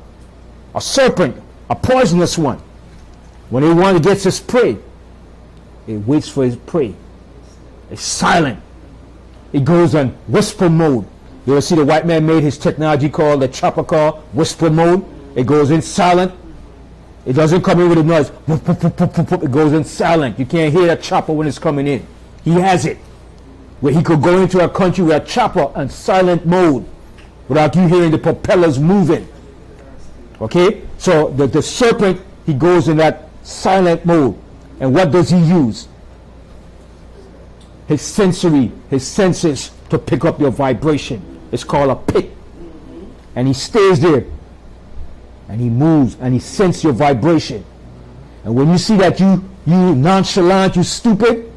S1: a serpent, a poisonous one, when he wants to get his prey, it waits for his prey. It's silent. It goes on whisper mode. You ever see the white man made his technology called the chopper car, whisper mode? It goes in silent. It doesn't come in with a noise. It goes in silent. You can't hear that chopper when it's coming in. He has it. Where he could go into a country with a chopper in silent mode without you hearing the propellers moving. Okay? So the serpent, he goes in that silent mode. And what does he use? His senses to pick up your vibration. It's called a pick. And he stays there. And he moves and he senses your vibration. And when you see that you nonchalant, you stupid,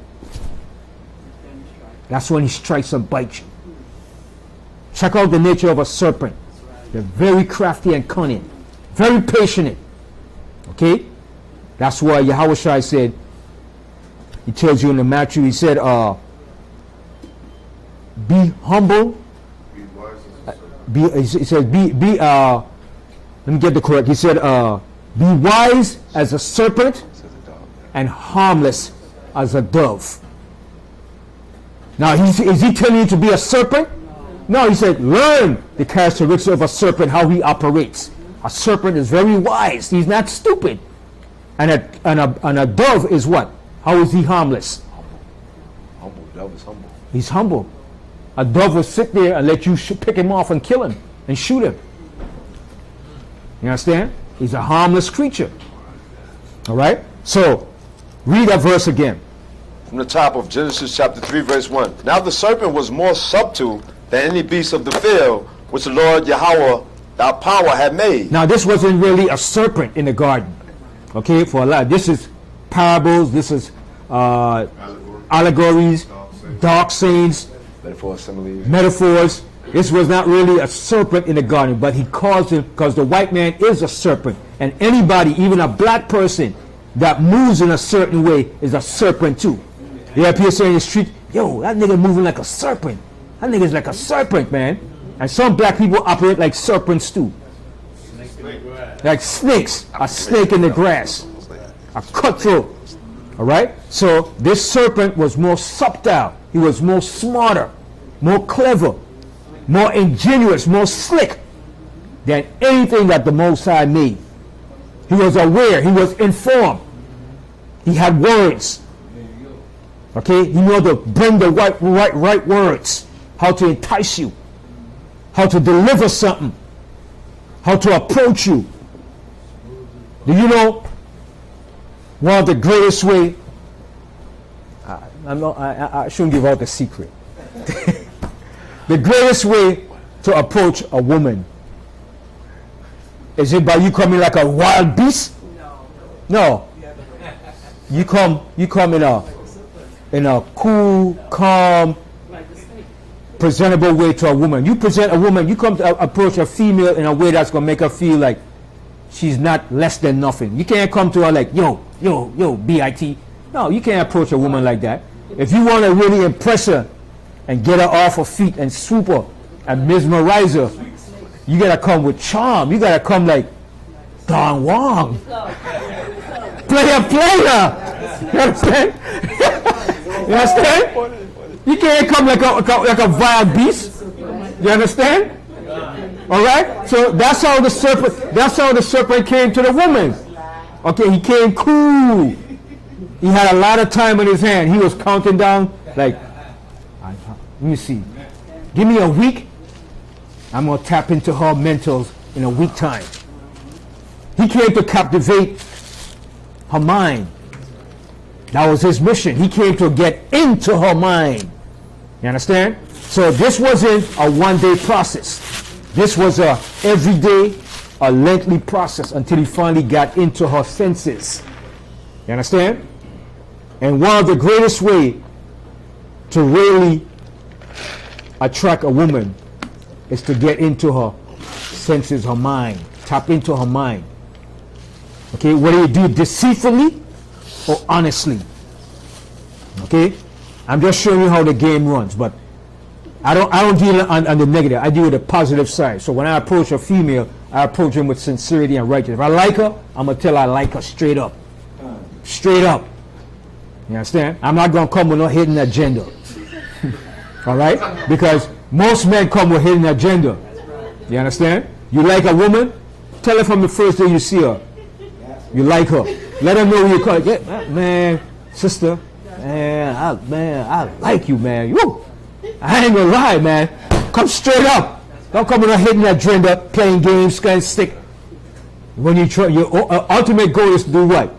S1: that's when he strikes and bites you. Check out the nature of a serpent. They're very crafty and cunning. Very patient. Okay? That's why Yahushua said, he tells you in the Matthew, he said, be humble.
S3: Be wise as a serpent.
S1: He said, let me get the correct. He said, be wise as a serpent and harmless as a dove. Now, is he telling you to be a serpent? No, he said, learn the characteristics of a serpent, how he operates. A serpent is very wise. He's not stupid. And a dove is what? How is he harmless?
S2: Humble. Dove is humble.
S1: He's humble. A dove will sit there and let you pick him off and kill him and shoot him. You understand? He's a harmless creature. All right? So, read that verse again.
S2: From the top of Genesis chapter 3 verse 1. Now the serpent was more subtle than any beast of the field which the Lord Yahweh thy power had made.
S1: Now, this wasn't really a serpent in the garden. Okay? For a lot. This is parables. This is allegories, dark sayings, metaphors. This was not really a serpent in the garden, but he calls him, because the white man is a serpent. And anybody, even a black person, that moves in a certain way is a serpent too. They appear saying in the street, yo, that nigga moving like a serpent. That nigga's like a serpent, man. And some black people operate like serpents too. Like snakes. A snake in the grass. A cutthroat. Alright? So this serpent was more subtle. He was more smarter, more clever, more ingenious, more slick than anything that the Most High made. He was aware. He was informed. He had words. Okay? He knew how to bring the right words. How to entice you. How to deliver something. How to approach you. Do you know one of the greatest way? I shouldn't give out the secret. The greatest way to approach a woman, is it by you coming like a wild beast? No. You come in a cool, calm, presentable way to a woman. You present a woman, you come to approach a female in a way that's going to make her feel like she's not less than nothing. You can't come to her like, yo, B.I.T. No, you can't approach a woman like that. If you want to really impress her and get her off her feet and swoop her and mesmerize her. You gotta come with charm. You gotta come like Don Wong. Player. You understand? You understand? You can't come like a wild beast. You understand? All right. So that's how the serpent came to the woman. Okay, he came cool. He had a lot of time on his hand. He was counting down like, let me see. Give me a week. I'm gonna tap into her mentals in a week time. He came to captivate her mind. That was his mission. He came to get into her mind. You understand? So this wasn't a one-day process. This was a everyday, a lengthy process until he finally got into her senses. You understand? And one of the greatest way to really attract a woman is to get into her senses, her mind. Tap into her mind. Okay, whether you do it deceitfully or honestly. Okay? I'm just showing you how the game runs, but I don't deal on the negative. I deal with the positive side. So when I approach a female, I approach them with sincerity and righteousness. If I like her, I'm going to tell her I like her straight up. Straight up. You understand? I'm not going to come with no hidden agenda. All right? Because most men come with hidden agenda. You understand? You like a woman? Tell her from the first day you see her. You like her. Let her know who you call it. Yeah, man, sister, man, I like you, man. Woo. I ain't gonna lie, man. Come straight up. Don't come with a hidden agenda, playing games, kind of stick. When you try, your ultimate goal is to do what?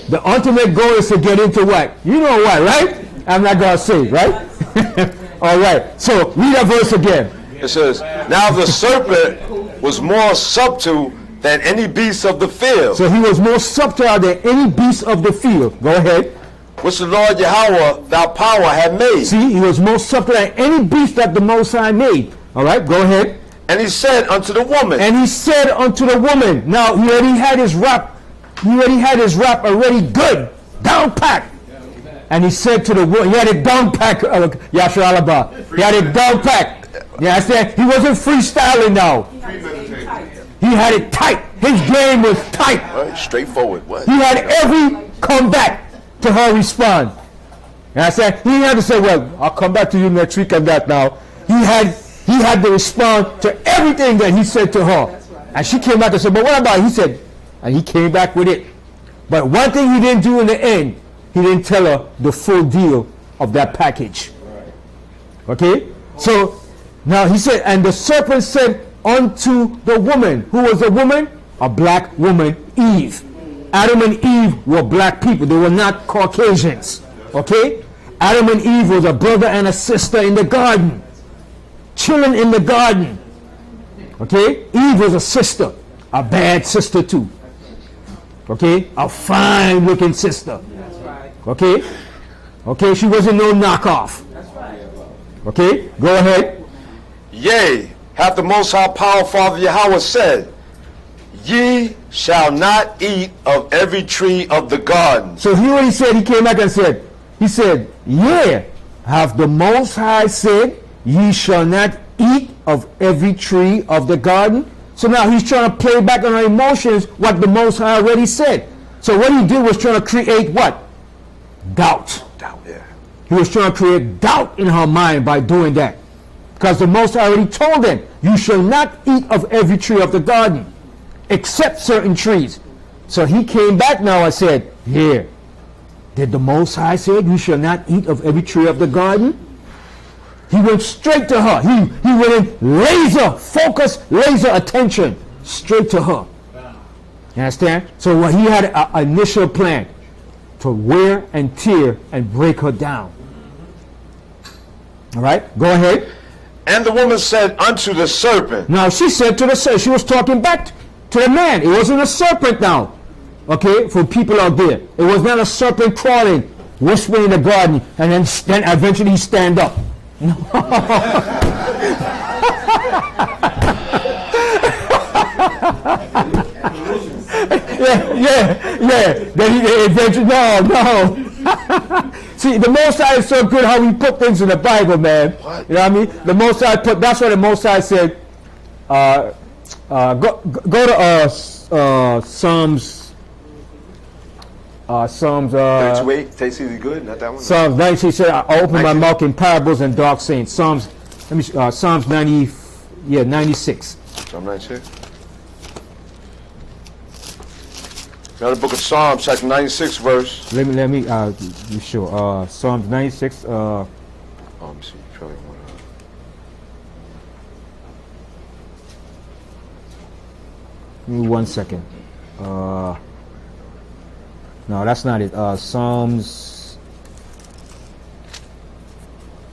S1: The ultimate goal is to get into what? You know what, right? I'm not gonna say, right? All right. So read that verse again.
S2: It says, now the serpent was more subtle than any beast of the field.
S1: So he was more subtle than any beast of the field. Go ahead.
S2: Which the Lord Yahweh, thy power, had made.
S1: See, he was more subtle than any beast that the Most High made. All right, go ahead.
S2: And he said unto the woman.
S1: And he said unto the woman. Now, he already had his rap. He already had his rap already good. Down packed. And he said to the woman, he had it down packed. Yashar Alaba. He had it down packed. You understand? He wasn't freestyling now. He had it tight. His game was tight.
S2: Right, straightforward. What?
S1: He had every comeback to her respond. And I said, he had to say, well, I'll come back to you next week on that now. He had to respond to everything that he said to her. And she came back and said, but what about it? He said, and he came back with it. But one thing he didn't do in the end, he didn't tell her the full deal of that package. Okay? So, now he said, and the serpent said unto the woman. Who was the woman? A black woman, Eve. Adam and Eve were black people. They were not Caucasians. Okay? Adam and Eve was a brother and a sister in the garden. Chilling in the garden. Okay? Eve was a sister. A bad sister too. Okay? A fine looking sister. Okay? Okay? She wasn't no knockoff. Okay? Go ahead.
S2: Yea, hath the Most High Power, Father Yahweh said, ye shall not eat of every tree of the garden.
S1: So he already said, he came back and said, he said, yeah, have the Most High said, ye shall not eat of every tree of the garden. So now he's trying to play back on our emotions what the Most High already said. So what he did was trying to create what? Doubt.
S2: Doubt, yeah.
S1: He was trying to create doubt in her mind by doing that. Because the Most High already told them, you shall not eat of every tree of the garden, except certain trees. So he came back now and said, here, did the Most High say you shall not eat of every tree of the garden? He went straight to her. He went in laser focus, laser attention, straight to her. You understand? So he had an initial plan to wear and tear and break her down. All right, go ahead.
S2: And the woman said unto the serpent.
S1: Now she said to the serpent, she was talking back to the man. It wasn't a serpent now. Okay, for people out there. It was not a serpent crawling, whispering in the garden, and then eventually stand up. No. yeah. Then he eventually, no. See, See, the Most High is so good how he put things in the Bible, man.
S2: What?
S1: You know what I mean? The Most High put. That's what the Most High said. Go to Psalms. Psalms.
S2: 32:8. Tastes easy good. Not that one.
S1: Psalms 90. He said, "I open my
S2: 90.
S1: mouth in parables and dark sayings." Psalms. Let me. Psalms 90. Yeah, 96.
S2: Psalm 96. Now the book of Psalms, chapter 96, verse.
S1: Let me. You sure? Psalms 96.
S2: Oh, let me see. You probably want to.
S1: Give me 1 second. No, that's not it. Psalms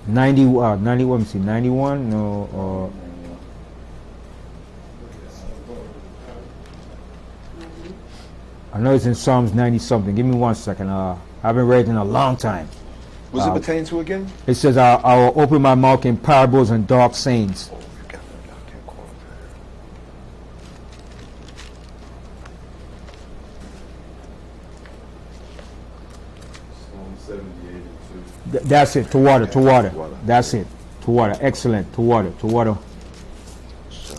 S1: 90. 91. Let me see. 91. No. I know it's in Psalms 90 something. Give me 1 second. I haven't read it in a long time.
S2: What's it pertain to again?
S1: It says, I will open my mouth in parables and dark sayings.
S2: Oh, you got it. I can't call
S4: Psalm 78 and 2.
S1: That's it. To water. To water.
S2: To water.
S1: That's it. To water. Excellent. To water. To water.
S2: So,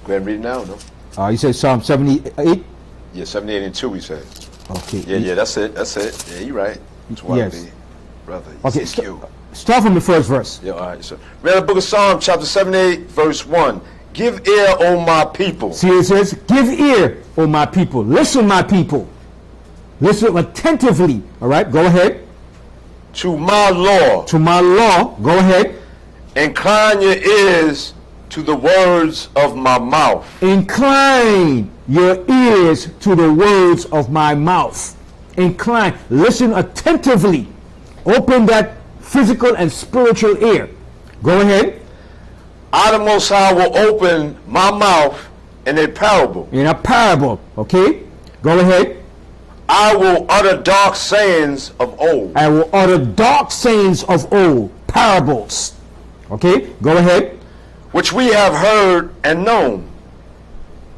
S2: go ahead and read it now, no?
S1: You said Psalm 78?
S2: Yeah, 78 and 2, we said.
S1: Okay.
S2: Yeah, that's it. That's it. Yeah, you're right. That's why
S1: Yes.
S2: brother.
S1: Okay,
S2: EQ.
S1: start from the first verse.
S2: Yeah, all right. So, read the book of Psalms, chapter 78, verse 1. Give ear, O my people.
S1: See, it says, give ear, O my people. Listen, my people. Listen attentively. All right, go ahead.
S2: To my law.
S1: To my law, go ahead.
S2: Incline your ears to the words of my mouth.
S1: Incline your ears to the words of my mouth. Incline. Listen attentively. Open that physical and spiritual ear. Go ahead.
S2: I, the Most High, will open my mouth in a parable.
S1: In a parable. Okay? Go ahead.
S2: I will utter dark sayings of old.
S1: I will utter dark sayings of old. Parables. Okay? Go ahead.
S2: Which we have heard and known,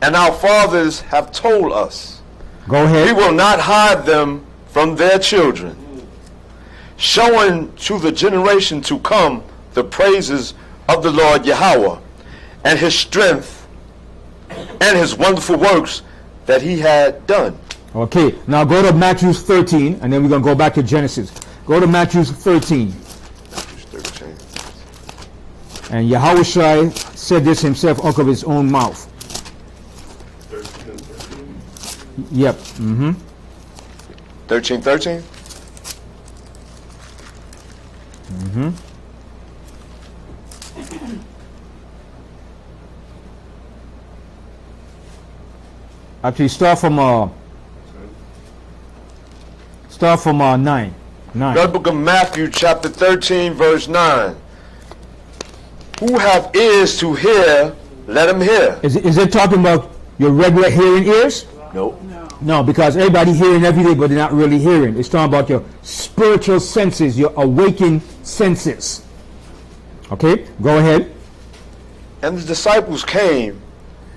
S2: and our fathers have told us.
S1: Go
S2: We
S1: ahead.
S2: will not hide them from their children, showing to the generation to come the praises of the Lord Yahweh, and his strength, and his wonderful works that he had done.
S1: Okay. Now go to Matthew 13, and then we're going to go back to Genesis. Go to Matthew 13.
S2: Matthew 13.
S1: And Yahushua said this himself out of his own mouth.
S3: 13 and 13.
S1: Yep. Mm-hmm.
S2: 13:13.
S1: Mm-hmm. Actually, start from 9.
S2: The book of Matthew, chapter 13, verse 9. Who have ears to hear, let him hear.
S1: Is it talking about your regular hearing ears?
S2: Nope.
S1: No, because everybody hearing every day, but they're not really hearing. It's talking about your spiritual senses, your awakened senses. Okay, go ahead.
S2: And the disciples came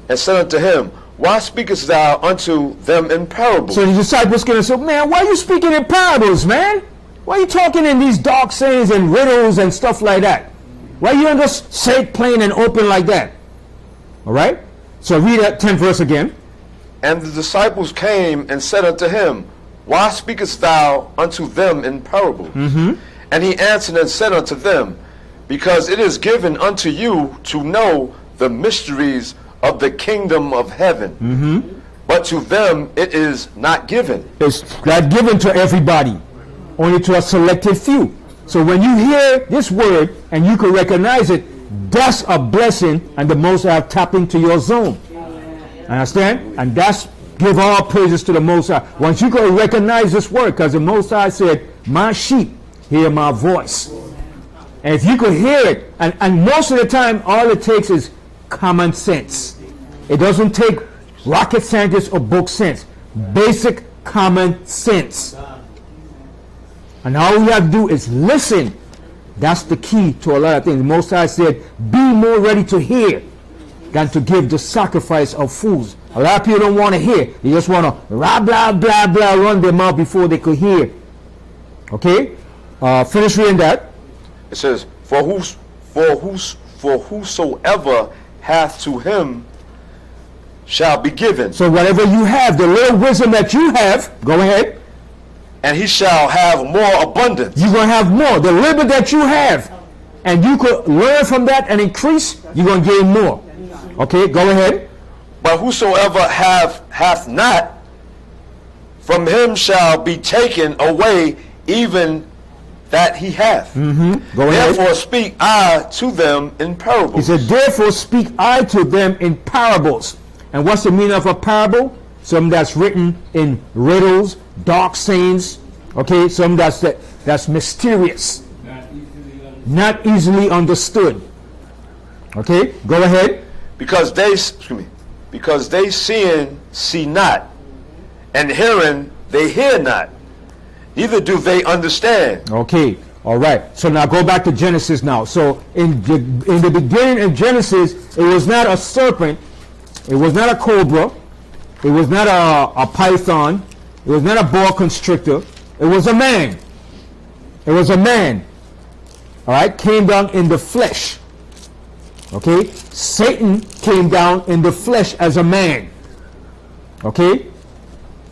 S2: and said unto him, Why speakest thou unto them in parables?
S1: So the disciples came and said, man, why are you speaking in parables, man? Why are you talking in these dark sayings and riddles and stuff like that? Why you don't just say it plain and open like that? All right? So read that 10th verse again.
S2: And the disciples came and said unto him, Why speakest thou unto them in parables? And he answered and said unto them, Because it is given unto you to know the mysteries of the kingdom of heaven. But to them it is not given.
S1: It's not given to everybody, only to a selected few. So when you hear this word and you can recognize it, that's a blessing, and the Most High tap into your zone. Understand? And that's give all praises to the Most High. Once you can recognize this word, because the Most High said, my sheep hear my voice. And if you could hear it, and most of the time all it takes is common sense. It doesn't take rocket scientists or book sense. Basic common sense. And all we have to do is listen. That's the key to a lot of things. The Most High said, be more ready to hear than to give the sacrifice of fools. A lot of people don't want to hear. They just want to blah, blah, blah, blah, run their mouth before they could hear. Okay? Finish reading that.
S2: It says, For whosoever hath to him shall be given,
S1: So whatever you have, the little wisdom that you have, go ahead.
S2: and he shall have more abundance.
S1: You're going to have more. The little bit that you have, and you could learn from that and increase, you're going to gain more. Okay, go ahead.
S2: But whosoever hath not, from him shall be taken away even that he hath.
S1: Go ahead.
S2: Therefore speak I to them in
S1: He
S2: parables.
S1: said, therefore speak I to them in parables. And what's the meaning of a parable? Something that's written in riddles, dark sayings, okay? Something that's mysterious, not easily understood. Okay, go ahead.
S2: Because they seeing see not, and hearing they hear not, neither do they understand.
S1: Okay, all right. So now go back to Genesis now. So in the beginning of Genesis, it was not a serpent, it was not a cobra, it was not a python, it was not a boa constrictor, it was a man. It was a man. All right, came down in the flesh. Okay, Satan came down in the flesh as a man. Okay,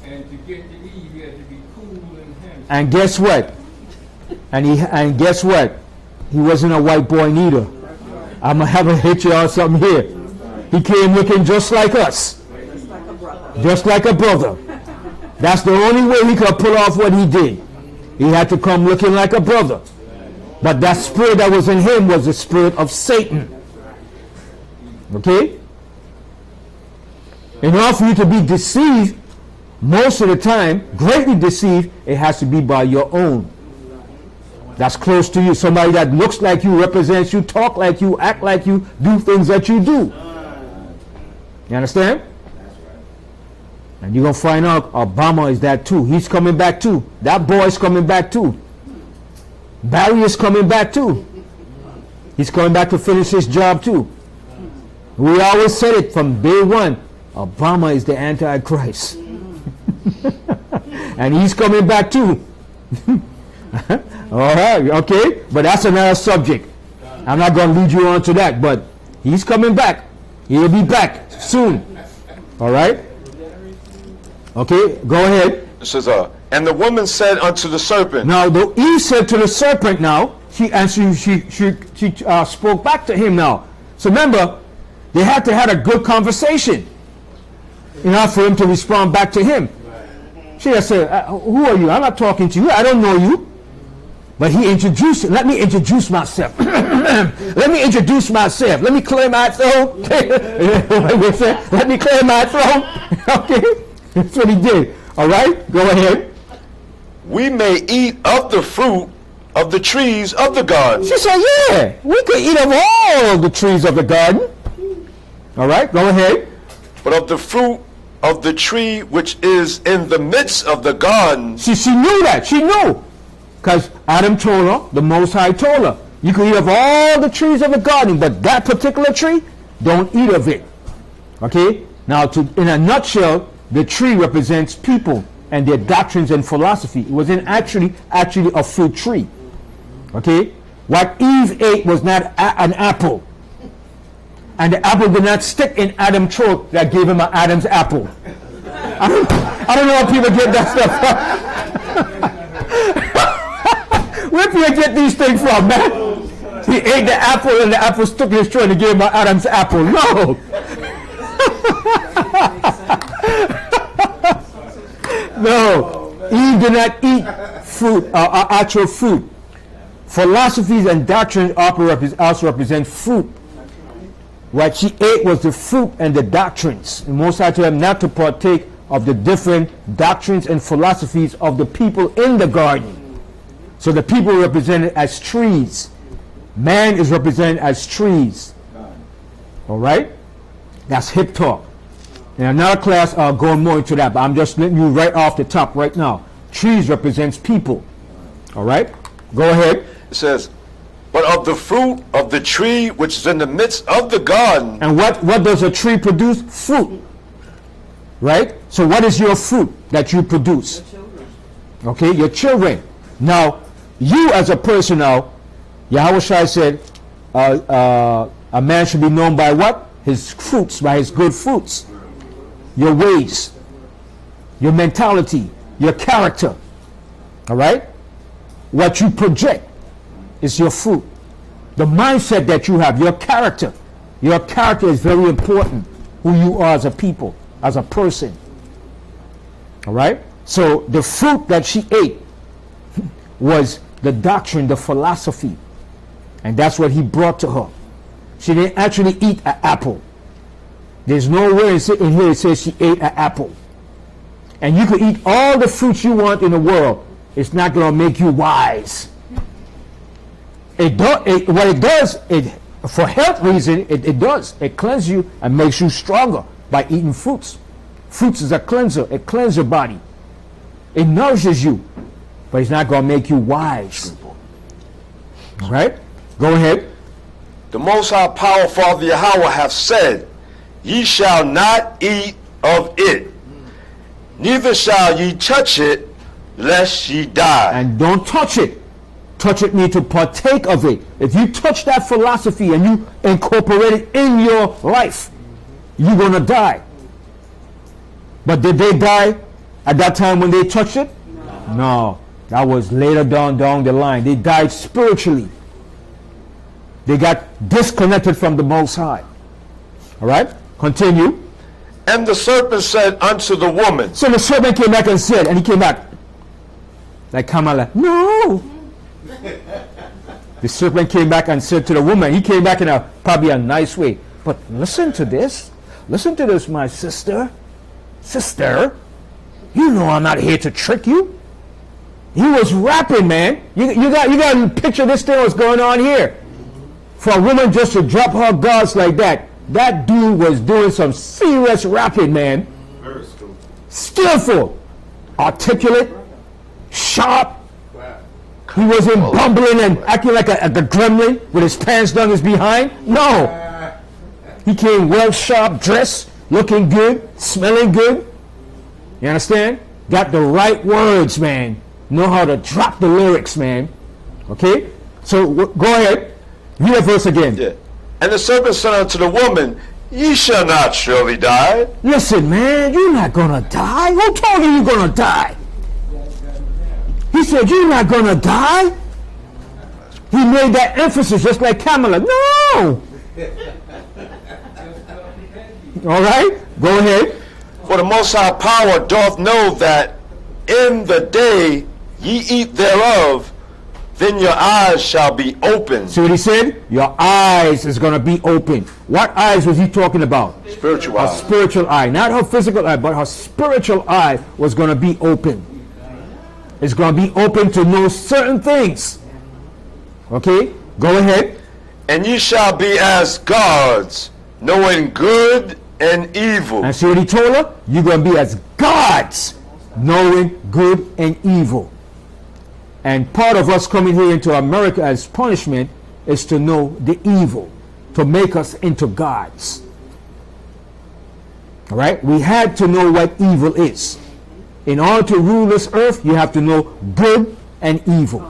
S7: And to get to Eve, he had to be cool and handsome.
S1: and guess what? And guess what? He wasn't a white boy neither. I'm gonna have a hit y'all something here. He came looking just like us,
S8: Just like a brother.
S1: just like a brother. That's the only way he could pull off what he did. He had to come looking like a brother. But that spirit that was in him was the spirit of Satan. Okay? In order for you to be deceived, most of the time, greatly deceived, it has to be by your own. That's close to you. Somebody that looks like you, represents you, talk like you, act like you, do things that you do. You understand? And you're going to find out Obama is that too. He's coming back too. That boy's coming back too. Barry is coming back too. He's coming back to finish his job too. We always said it from day one. Obama is the Antichrist. And he's coming back too. All right, okay? But that's another subject. I'm not going to lead you on to that, but he's coming back. He'll be back soon. All right? Okay, go ahead.
S2: It says, and the woman said unto the serpent,
S1: Now, Eve said to the serpent now, she spoke back to him now. So remember, they had to have a good conversation in order for him to respond back to him. She had said, who are you? I'm not talking to you. I don't know you. But he introduced, let me introduce myself. Let me introduce myself. Let me clear my throat. Let me clear my throat. Okay? That's what he did. All right? Go ahead.
S2: we may eat of the fruit of the trees of the garden.
S1: She said, yeah, we could eat of all the trees of the garden. All right? Go ahead.
S2: But of the fruit of the tree which is in the midst of the garden,
S1: She knew that. She knew. Because Adam told her, the Most High told her, you can eat of all the trees of the garden, but that particular tree, don't eat of it. Okay? Now, in a nutshell, the tree represents people and their doctrines and philosophy. It wasn't actually a fruit tree. Okay? What Eve ate was not an apple. And the apple did not stick in Adam's throat that gave him an Adam's apple. I don't know how people get that stuff. Where do you get these things from, man? He ate the apple and the apple stuck in his throat and gave him an Adam's apple. No. No. Eve did not eat fruit, actual fruit. Philosophies and doctrines also represent fruit. What she ate was the fruit and the doctrines. And most I told them not to partake of the different doctrines and philosophies of the people in the garden. So the people are represented as trees. Man is represented as trees. All right? That's hip talk. In another class, I'll go more into that, but I'm just letting you right off the top right now. Trees represents people. All right? Go ahead.
S2: it says, but of the fruit of the tree which is in the midst of the garden.
S1: And what does a tree produce? Fruit. Right? So what is your fruit that you produce?
S8: Children.
S1: Okay, your children. Now, you as a person now, Yahweh Shai said, a man should be known by what? His fruits, by his good fruits. Your ways, your mentality, your character. All right? What you project is your fruit. The mindset that you have, your character. Your character is very important. Who you are as a people, as a person. All right? So the fruit that she ate was the doctrine, the philosophy. And that's what he brought to her. She didn't actually eat an apple. There's nowhere in here it says she ate an apple. And you can eat all the fruits you want in the world. It's not going to make you wise. What it does, for health reason, it does. It cleanses you and makes you stronger by eating fruits. Fruits is a cleanser. It cleanses your body. It nourishes you. But it's not going to make you wise. All right? Go ahead.
S2: The Most High Power, Father Yahweh, have said, ye shall not eat of it, neither shall ye touch it, lest ye die.
S1: And don't touch it. Touch it means to partake of it. If you touch that philosophy and you incorporate it in your life, you're going to die. But did they die at that time when they touched it? No. That was later down the line. They died spiritually. They got disconnected from the Most High. All right? Continue.
S2: And the serpent said unto the woman.
S1: So the serpent came back and said, and he came back like Kamala, no. The serpent came back and said to the woman, he came back in probably a nice way. But listen to this. Listen to this, my sister. Sister, you know I'm not here to trick you. He was rapping, man. You got to picture this thing what's going on here. For a woman just to drop her guards like that, that dude was doing some serious rapping, man.
S3: Very skillful.
S1: Skillful, articulate, sharp. He wasn't bumbling and acting like a gremlin with his pants down his behind. No. He came well sharp, dressed, looking good, smelling good. You understand? Got the right words, man. Know how to drop the lyrics, man. Okay? So go ahead. Read that verse again.
S2: Yeah. And the serpent said unto the woman, ye shall not surely die.
S1: Listen, man, you're not gonna die. Who told you you're gonna die? He said, you're not gonna die. He made that emphasis just like Kamala. No. All right, go ahead.
S2: For the Most High Power doth know that in the day ye eat thereof, then your eyes shall be opened.
S1: See what he said? Your eyes is going to be open. What eyes was he talking about?
S2: Spiritual
S1: Her
S2: eyes.
S1: spiritual eye. Not her physical eye, but her spiritual eye was going to be open. It's going to be open to know certain things. Okay? Go ahead.
S2: And ye shall be as gods, knowing good and evil.
S1: And see what he told her? You're going to be as gods, knowing good and evil. And part of us coming here into America as punishment is to know the evil, to make us into gods. All right? We had to know what evil is. In order to rule this earth, you have to know good and evil.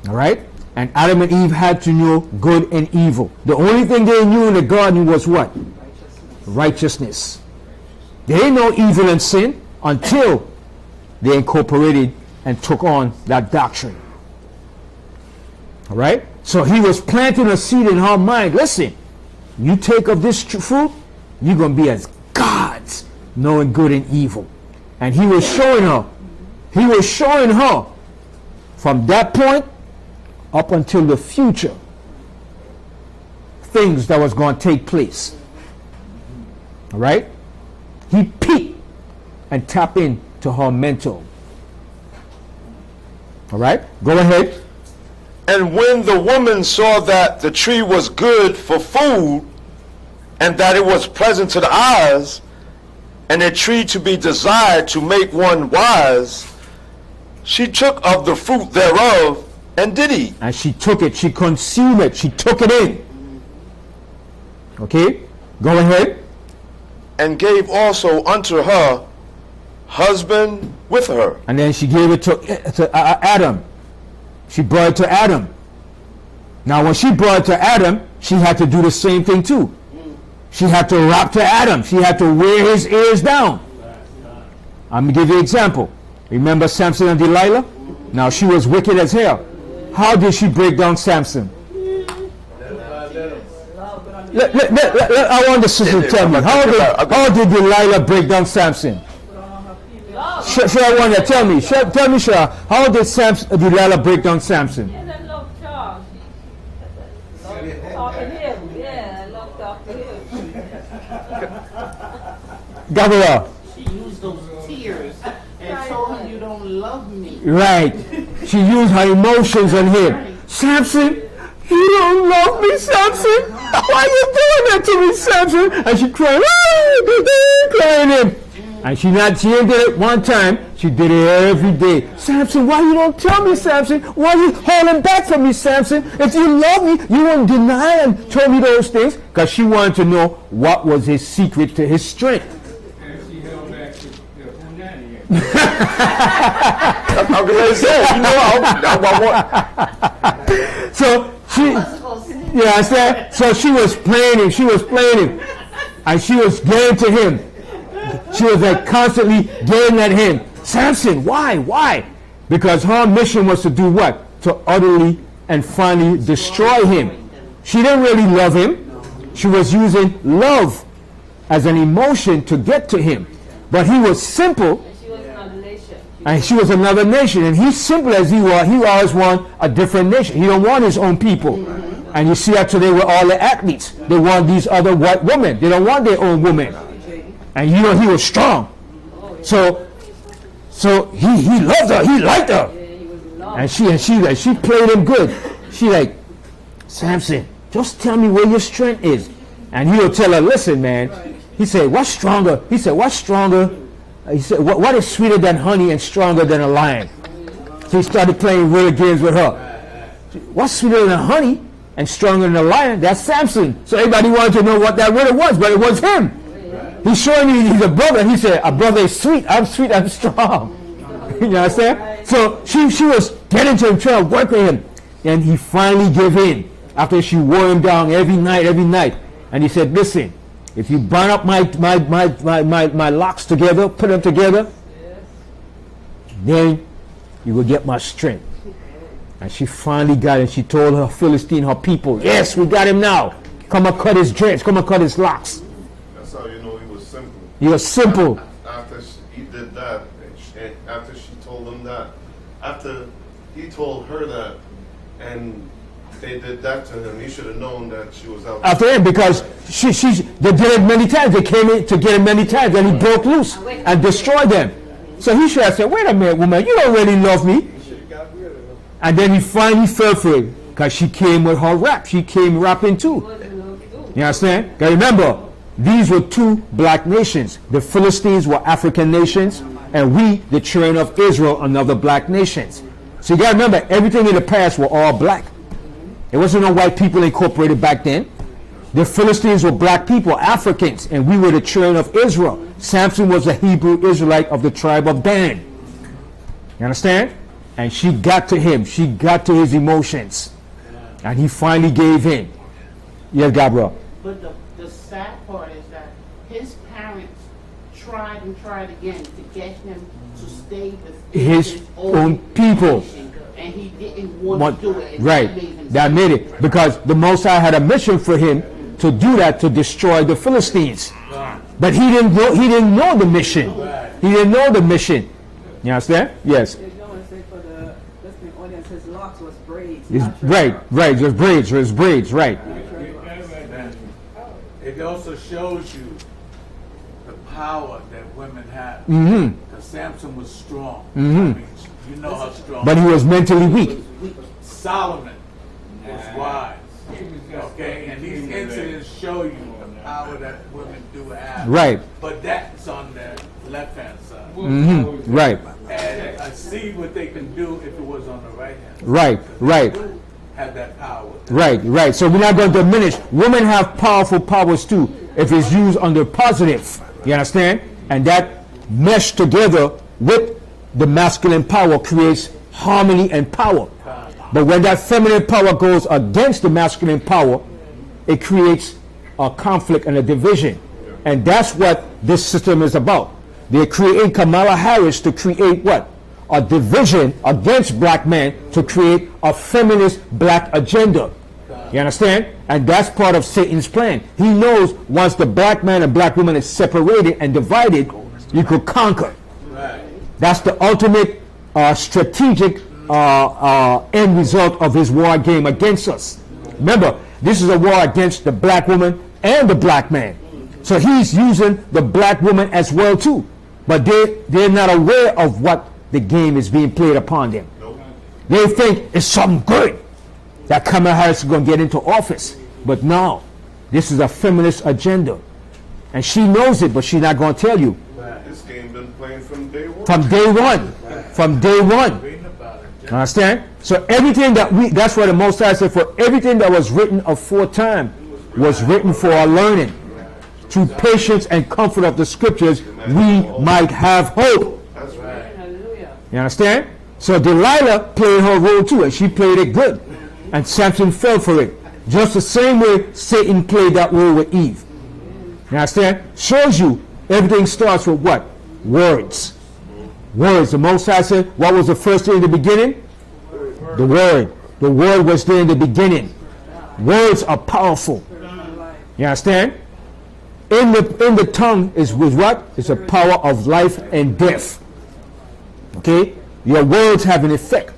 S1: All right? And Adam and Eve had to know good and evil. The only thing they knew in the garden was what? Righteousness. They didn't know evil and sin until they incorporated and took on that doctrine. All right? So he was planting a seed in her mind. Listen, you take of this fruit, you're going to be as gods, knowing good and evil. And he was showing her from that point up until the future things that was going to take place. All right? He peeked and tapped into her mental. All right? Go ahead.
S2: And when the woman saw that the tree was good for food, and that it was pleasant to the eyes, and a tree to be desired to make one wise, she took of the fruit thereof and did eat.
S1: And she took it, she consumed it, she took it in. Okay? Go ahead.
S2: And gave also unto her husband with her.
S1: And then she gave it to Adam. She brought it to Adam. Now when she brought it to Adam, she had to do the same thing too. She had to rap to Adam. She had to wear his ears down. I'm going to give you an example. Remember Samson and Delilah? Now she was wicked as hell. How did she break down Samson? I want the sister to tell me. How did Delilah break down Samson? Sure, I want to tell me. Tell me, sure. How did Delilah break down Samson?
S9: Yeah, that love Charles. Talking him. Yeah, I love talking him.
S1: Gabriel.
S10: She used those tears and told him you don't love me.
S1: Right. She used her emotions on him. Samson, you don't love me, Samson. Why are you doing that to me, Samson? And she cried, crying him. And she didn't do it one time. She did it every day. Samson, why you don't tell me, Samson? Why are you holding back from me, Samson? If you love me, you won't deny and tell me those things. Because she wanted to know what was his secret to his strength.
S7: And she held back the punani.
S2: I'm going to say, you know,
S1: So she, I said, so she was playing him, and she was getting to him. She was like constantly getting at him. Samson, why? Because her mission was to do what? To utterly and finally destroy him. She didn't really love him. She was using love as an emotion to get to him. But he was simple.
S9: And she was another nation.
S1: And she was another nation. And he's simple as he always want a different nation. He don't want his own people. And you see that today with all the athletes. They want these other white women. They don't want their own women. And you know he was strong. So he loved her. He liked her. And she played him good. She like, Samson, just tell me where your strength is. And he'll tell her, listen, man. He said, what's stronger? He said, what's stronger? He said, what is sweeter than honey and stronger than a lion? So he started playing real games with her. What's sweeter than honey and stronger than a lion? That's Samson. So everybody wanted to know what that really was, but it was him. He's showing you he's a brother. And he said, a brother is sweet, I'm strong. You know what I'm saying? So she was getting to him, trying to work with him. And he finally gave in after she wore him down every night. And he said, listen, if you bind up my locks together, put them together, then you will get my strength. And she finally got it. She told her Philistine, her people, yes, we got him now. Come and cut his dreads. Come and cut his locks.
S3: That's how you know he was simple.
S1: He was simple.
S3: After he did that, and after she told him that, after he told her that, and they did that to him, he should have known that she was out.
S1: After him, because they did it many times. They came in to get him many times, and he broke loose and destroyed them. So he should have said, wait a minute, woman, you don't really love me. And then he finally fell for it, because she came with her rap. She came rapping too. You understand? Now remember, these were two black nations. The Philistines were African nations, and we, the children of Israel, another black nations. So you got to remember, everything in the past were all black. There wasn't no white people incorporated back then. The Philistines were black people, Africans, and we were the children of Israel. Samson was a Hebrew Israelite of the tribe of Dan. You understand? And she got to him. She got to his emotions. And he finally gave in. Yes, Gabriel.
S10: But the sad part is that his parents tried and tried again to get him to stay with
S1: His own people.
S10: nation, and he didn't want to do it. And
S1: Right. That made it. Because the Most High had a mission for him to do that, to destroy the Philistines. But he didn't know the mission. He didn't know the mission. You understand? Yes.
S8: There's no one say for the listening audience, his locks was braids.
S1: Right. Just braids, right.
S6: It also shows you the power that women have.
S1: Mm-hmm.
S6: Because Samson was strong. I mean, you know how strong.
S1: But he was mentally weak.
S6: Solomon was wise. Okay, and these incidents show you the power that women do have.
S1: Right.
S6: But that's on the left-hand side.
S1: Mm-hmm. Right.
S6: And I see what they can do if it was on the right-hand side.
S1: Right.
S6: They do have that power.
S1: Right. So we're not going to diminish. Women have powerful powers too if it's used under positive. You understand? And that mesh together with the masculine power creates harmony and power. But when that feminine power goes against the masculine power, it creates a conflict and a division. And that's what this system is about. They're creating Kamala Harris to create what? A division against black men to create a feminist black agenda. You understand? And that's part of Satan's plan. He knows once the black man and black woman is separated and divided, you could conquer. That's the ultimate strategic end result of his war game against us. Remember, this is a war against the black woman and the black man. So he's using the black woman as well too. But they're not aware of what the game is being played upon them. They think it's something good that Kamala Harris is going to get into office. But no, this is a feminist agenda. And she knows it, but she's not going to tell you.
S3: This game been playing from day one.
S1: From day one. From day one. Understand? So everything that's what the Most High said, for everything that was written aforetime was written for our learning. Through patience and comfort of the scriptures, we might have hope.
S3: That's right.
S1: You understand? So Delilah played her role too, and she played it good. And Samson fell for it. Just the same way Satan played that role with Eve. You understand? Shows you everything starts with what? Words. Words. The Most High said, what was the first thing in the beginning? The Word. The Word was there in the beginning. Words are powerful. You understand? In the tongue is what? It's a power of life and death. Okay? Your words have an effect.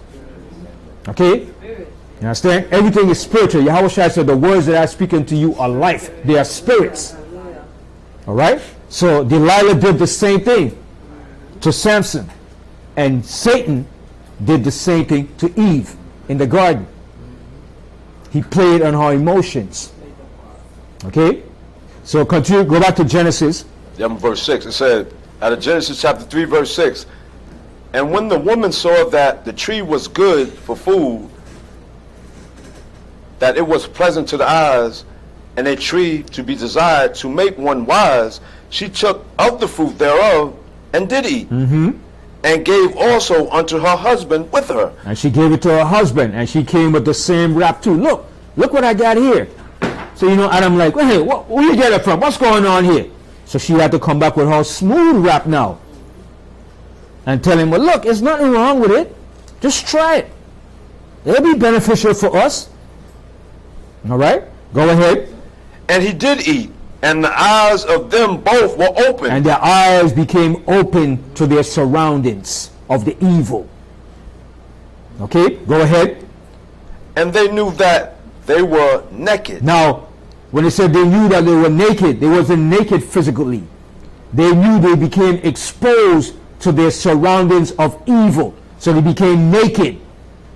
S1: Okay? You understand? Everything is spiritual. Yahweh Shai said, the words that I speak unto you are life. They are spirits. Alright? So Delilah did the same thing to Samson. And Satan did the same thing to Eve in the garden. He played on her emotions. Okay? So continue, go back to Genesis.
S2: Verse 6. It said, out of Genesis chapter 3, verse 6, and when the woman saw that the tree was good for food, that it was pleasant to the eyes, and a tree to be desired to make one wise, she took of the fruit thereof, and did eat, and gave also unto her husband with her.
S1: And she gave it to her husband, and she came with the same wrap too. Look what I got here. So Adam like, hey, where you get it from? What's going on here? So she had to come back with her smooth wrap now. And tell him, well, look, there's nothing wrong with it. Just try it. It'll be beneficial for us. All right? Go ahead.
S2: And he did eat, and the eyes of them both were open.
S1: And their eyes became open to their surroundings of the evil. Okay? Go ahead.
S2: And they knew that they were naked.
S1: Now, when they said they knew that they were naked, they wasn't naked physically. They knew they became exposed to their surroundings of evil. So they became naked.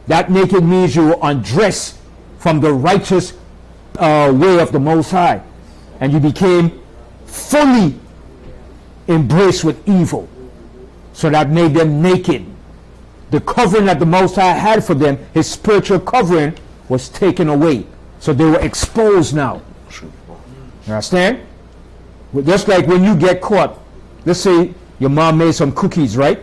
S1: That naked means you were undressed from the righteous way of the Most High. And you became fully embraced with evil. So that made them naked. The covering that the Most High had for them, his spiritual covering, was taken away. So they were exposed now. You understand? Well, just like when you get caught, let's say your mom made some cookies, right?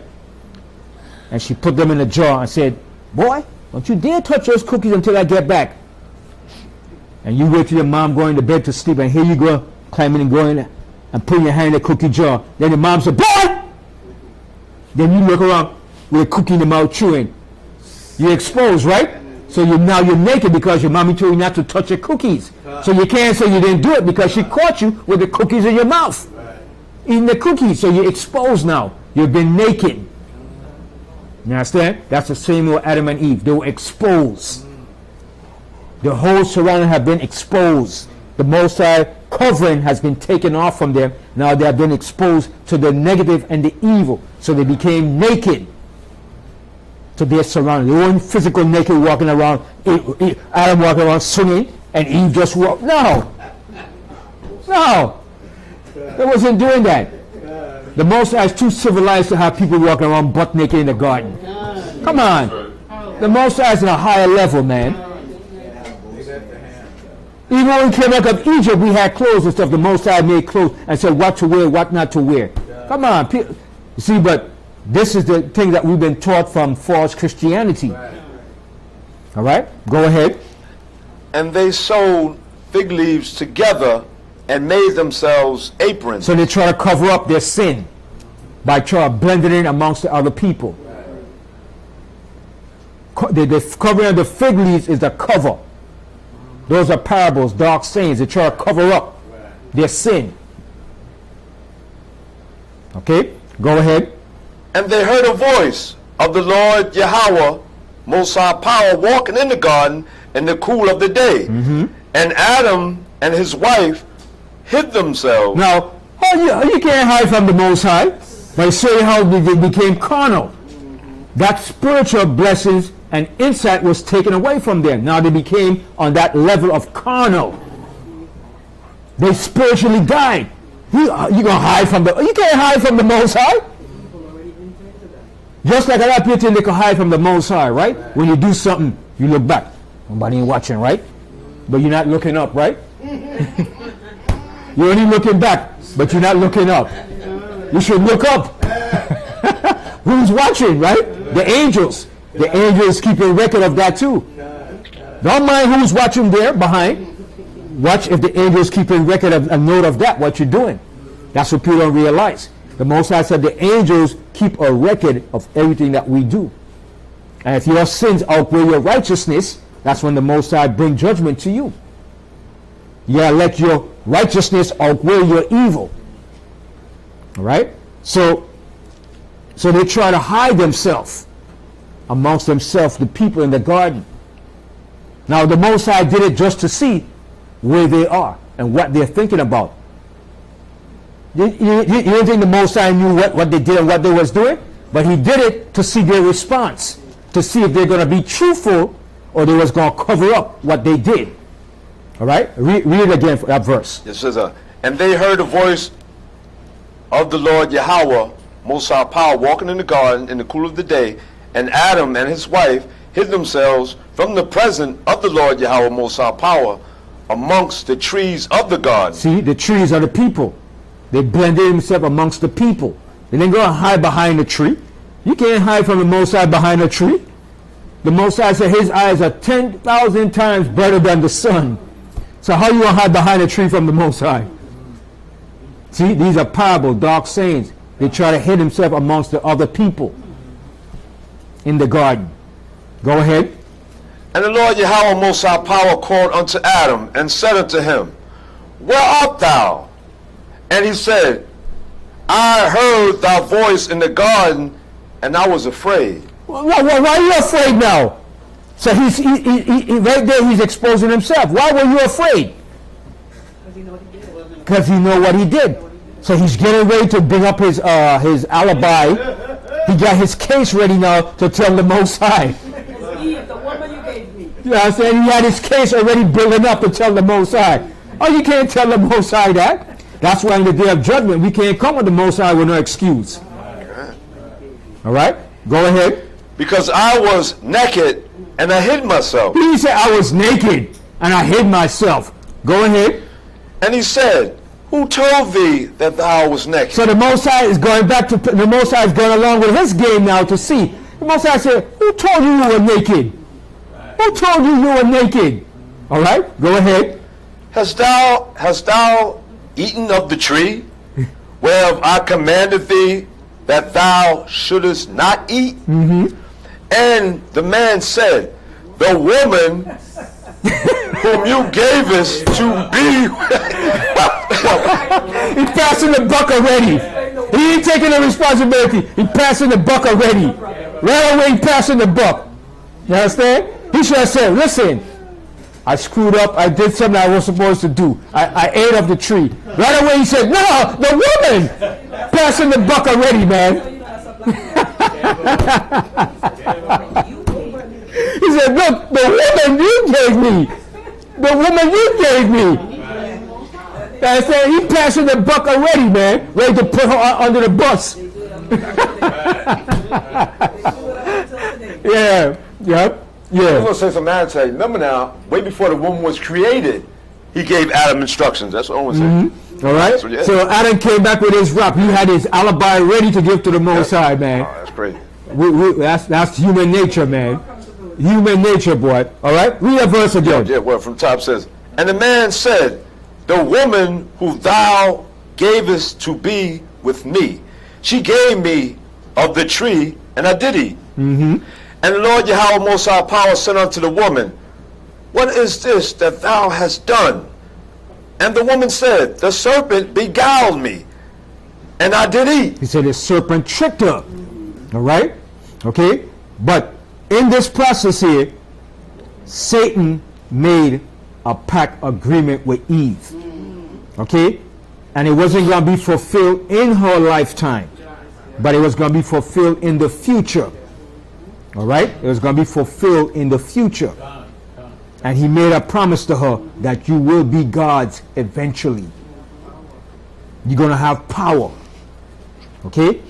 S1: And she put them in a jar and said, boy, don't you dare touch those cookies until I get back. And you wait till your mom going to bed to sleep, and here you go, climbing and going and putting your hand in the cookie jar. Then your mom said, boy! Then you look around with a cookie in the mouth chewing. You're exposed, right? So now you're naked because your mommy told you not to touch your cookies. So you can't say you didn't do it because she caught you with the cookies in your mouth. Eating the cookies. So you're exposed now. You've been naked. You understand? That's the same with Adam and Eve. They were exposed. The whole surrounding have been exposed. The Most High covering has been taken off from them. Now they have been exposed to the negative and the evil. So they became naked to their surroundings. They weren't physical naked walking around, Adam walking around swinging, and Eve just walked. No. They wasn't doing that. The Most High is too civilized to have people walking around butt naked in the garden. Come on. The Most High is on a higher level, man. Even when we came out of Egypt, we had clothes and stuff. The Most High made clothes and said what to wear, what not to wear. Come on. You see, but this is the thing that we've been taught from false Christianity. All right? Go ahead.
S2: And they sewed fig leaves together and made themselves aprons.
S1: So they try to cover up their sin by trying to blend it in amongst the other people. The covering of the fig leaves is the cover. Those are parables, dark sayings. They try to cover up their sin. Okay, go ahead.
S2: And they heard a voice of the Lord Yahweh, Most High Power, walking in the garden in the cool of the day. And Adam and his wife hid themselves.
S1: Now, you can't hide from the Most High by saying how they became carnal. That spiritual blessings and insight was taken away from them. Now they became on that level of carnal. They spiritually died. You gonna hide from you can't hide from the Most High. Just like a lot of people think they can hide from the Most High, right? When you do something, you look back. Nobody ain't watching, right? But you're not looking up, right? You're only looking back, but you're not looking up. You should look up. Who's watching, right? The angels. The angels keeping record of that too. Don't mind who's watching there behind. Watch if the angels keeping record of a note of that, what you're doing. That's what people don't realize. The Most High said the angels keep a record of everything that we do. And if your sins outweigh your righteousness, that's when the Most High bring judgment to you. You gotta let your righteousness outweigh your evil. All right? So they try to hide themselves amongst themselves, the people in the garden. Now the Most High did it just to see where they are and what they're thinking about. You don't think the Most High knew what they did and what they was doing? But he did it to see their response, to see if they're going to be truthful or they was going to cover up what they did. All right? Read it again for that verse.
S2: It says, and they heard the voice of the Lord Yahweh, Most High Power, walking in the garden in the cool of the day, and Adam and his wife hid themselves from the presence of the Lord Yahweh, Most High Power, amongst the trees of the garden.
S1: See, the trees are the people. They blended themselves amongst the people. They didn't go and hide behind the tree. You can't hide from the Most High behind a tree. The Most High said his eyes are 10,000 times brighter than the sun. So how you going to hide behind a tree from the Most High? See, these are parables, dark sayings. They try to hide himself amongst the other people in the garden. Go ahead.
S2: And the Lord Yahweh Most High Power called unto Adam and said unto him, Where art thou? And he said, I heard thy voice in the garden, and I was afraid.
S1: Why are you afraid now? So he's right there. He's exposing himself. Why were you afraid? Because he know what he did. So he's getting ready to bring up his alibi. He got his case ready now to tell the Most High.
S8: Eve, the woman you gave me.
S1: You know what I'm saying? He had his case already building up to tell the Most High. Oh, you can't tell the Most High that. That's why in the day of judgment, we can't come with the Most High with no excuse. All right? Go ahead.
S2: Because I was naked and I hid myself.
S1: He said, I was naked and I hid myself. Go ahead.
S2: And he said, Who told thee that thou was naked?
S1: So the Most High is going back to, the Most High is going along with his game now to see. The Most High said, Who told you you were naked? Who told you you were naked? All right? Go ahead.
S2: Hast thou eaten of the tree whereof I commanded thee that thou shouldest not eat? And the man said, The woman whom you gavest to be.
S1: He's passing the buck already. He ain't taking the responsibility. He's passing the buck already. Right away, he's passing the buck. You understand? He should have said, listen, I screwed up. I did something I was supposed to do. I ate of the tree. Right away, he said, no, the woman. Passing the buck already, man. He said, look, the woman you gave me. The woman you gave me. I said, he passing the buck already, man. Ready to put her under the bus. Yeah. Yep.
S2: I'm
S1: Yeah.
S2: going to say something I tell you. Remember now, way before the woman was created, he gave Adam instructions. That's what I want to say.
S1: All right.
S2: So, yeah.
S1: So Adam came back with his rap. He had his alibi ready to give to the Most High, man.
S2: Oh, that's crazy.
S1: That's human nature, man. Human nature, boy. All right. Read that verse again.
S2: Yeah, well, from top says, and the man said, the woman who thou gavest to be with me, she gave me of the tree, and I did eat.
S1: Mm-hmm.
S2: And the Lord Yahweh Most High Power said unto the woman, what is this that thou hast done? And the woman said, the serpent beguiled me, and I did eat.
S1: He said the serpent tricked her. All right. Okay. But in this process here, Satan made a pact agreement with Eve. Okay. And it wasn't going to be fulfilled in her lifetime, but it was going to be fulfilled in the future. All right. It was going to be fulfilled in the future. And he made a promise to her that you will be God's eventually. You're going to have power. Okay?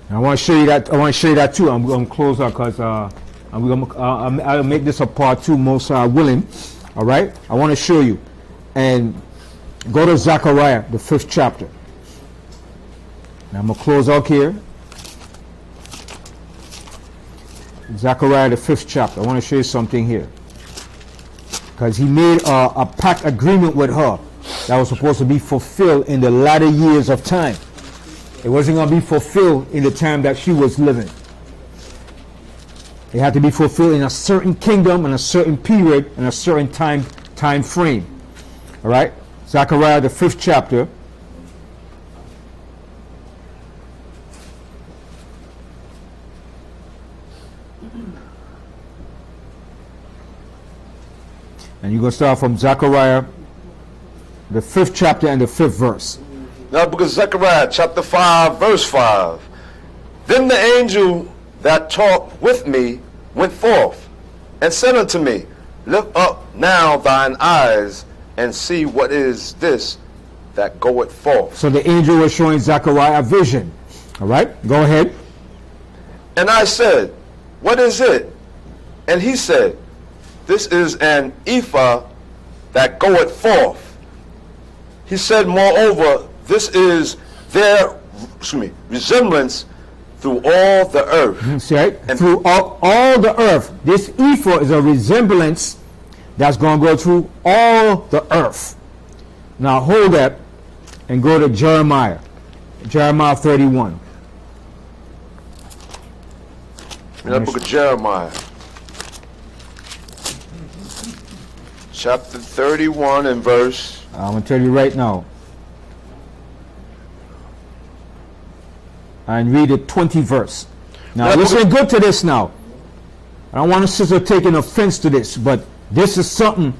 S1: And I want to show you that. I want to show you that too. I'm going to close out because I'll make this a part 2 most willing. All right? I want to show you. And go to Zechariah, the 5th chapter. Now I'm going to close out here. Zechariah, the 5th chapter. I want to show you something here. Because he made a pact agreement with her that was supposed to be fulfilled in the latter years of time. It wasn't going to be fulfilled in the time that she was living. It had to be fulfilled in a certain kingdom and a certain period and a certain time frame. All right? Zechariah, the 5th chapter. And you're going to start from Zechariah, the 5th chapter and the 5th verse.
S2: Now, book of Zechariah, chapter 5, verse 5. Then the angel that talked with me went forth and said unto me, lift up now thine eyes and see what is this that goeth forth.
S1: So the angel was showing Zechariah a vision. All right, go ahead.
S2: And I said, what is it? And he said, this is an ephah that goeth forth. He said, moreover, this is their resemblance through all the earth.
S1: See, right? And through all the earth. This ephah is a resemblance that's going to go through all the earth. Now hold that and go to Jeremiah. Jeremiah 31.
S2: In the book of Jeremiah, chapter 31 and verse.
S1: I'm going to tell you right now. And read the 20th verse. Now listen good to this now. I don't want us to take offense to this, but this is something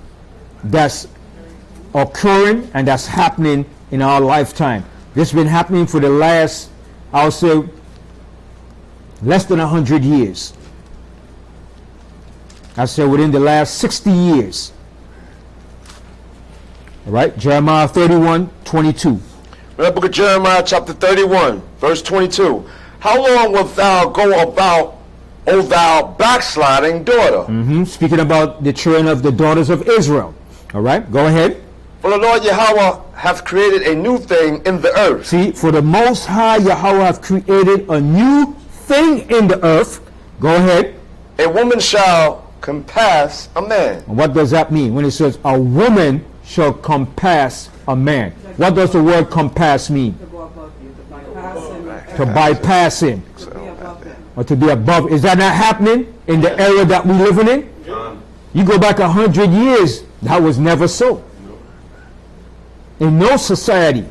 S1: that's occurring and that's happening in our lifetime. This has been happening for the last, I'll say, less than 100 years. I said within the last 60 years. All right, Jeremiah 31, 22.
S2: In the book of Jeremiah, chapter 31, verse 22. How long wilt thou go about, O thou backsliding daughter?
S1: Speaking about the children of the daughters of Israel. All right, go ahead.
S2: For the Lord Yahweh hath created a new thing in the earth.
S1: See, for the Most High Yahweh hath created a new thing in the earth. Go ahead.
S2: A woman shall compass a man.
S1: And what does that mean when it says a woman shall compass a man? What does the word compass mean?
S8: To go above you, to bypass him.
S1: To bypass him.
S8: To be above him.
S1: Or to be above. Is that not happening in the area that we're living in? You go back 100 years, that was never so. In no society.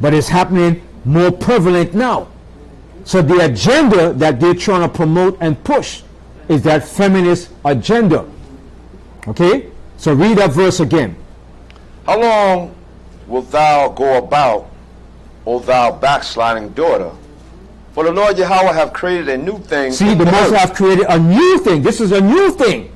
S1: But it's happening more prevalent now. So the agenda that they're trying to promote and push is that feminist agenda. Okay? So read that verse again.
S2: How long wilt thou go about, O thou backsliding daughter? For the Lord Yahweh hath created a new thing.
S1: See, the Most High have created a new thing. This is a new thing.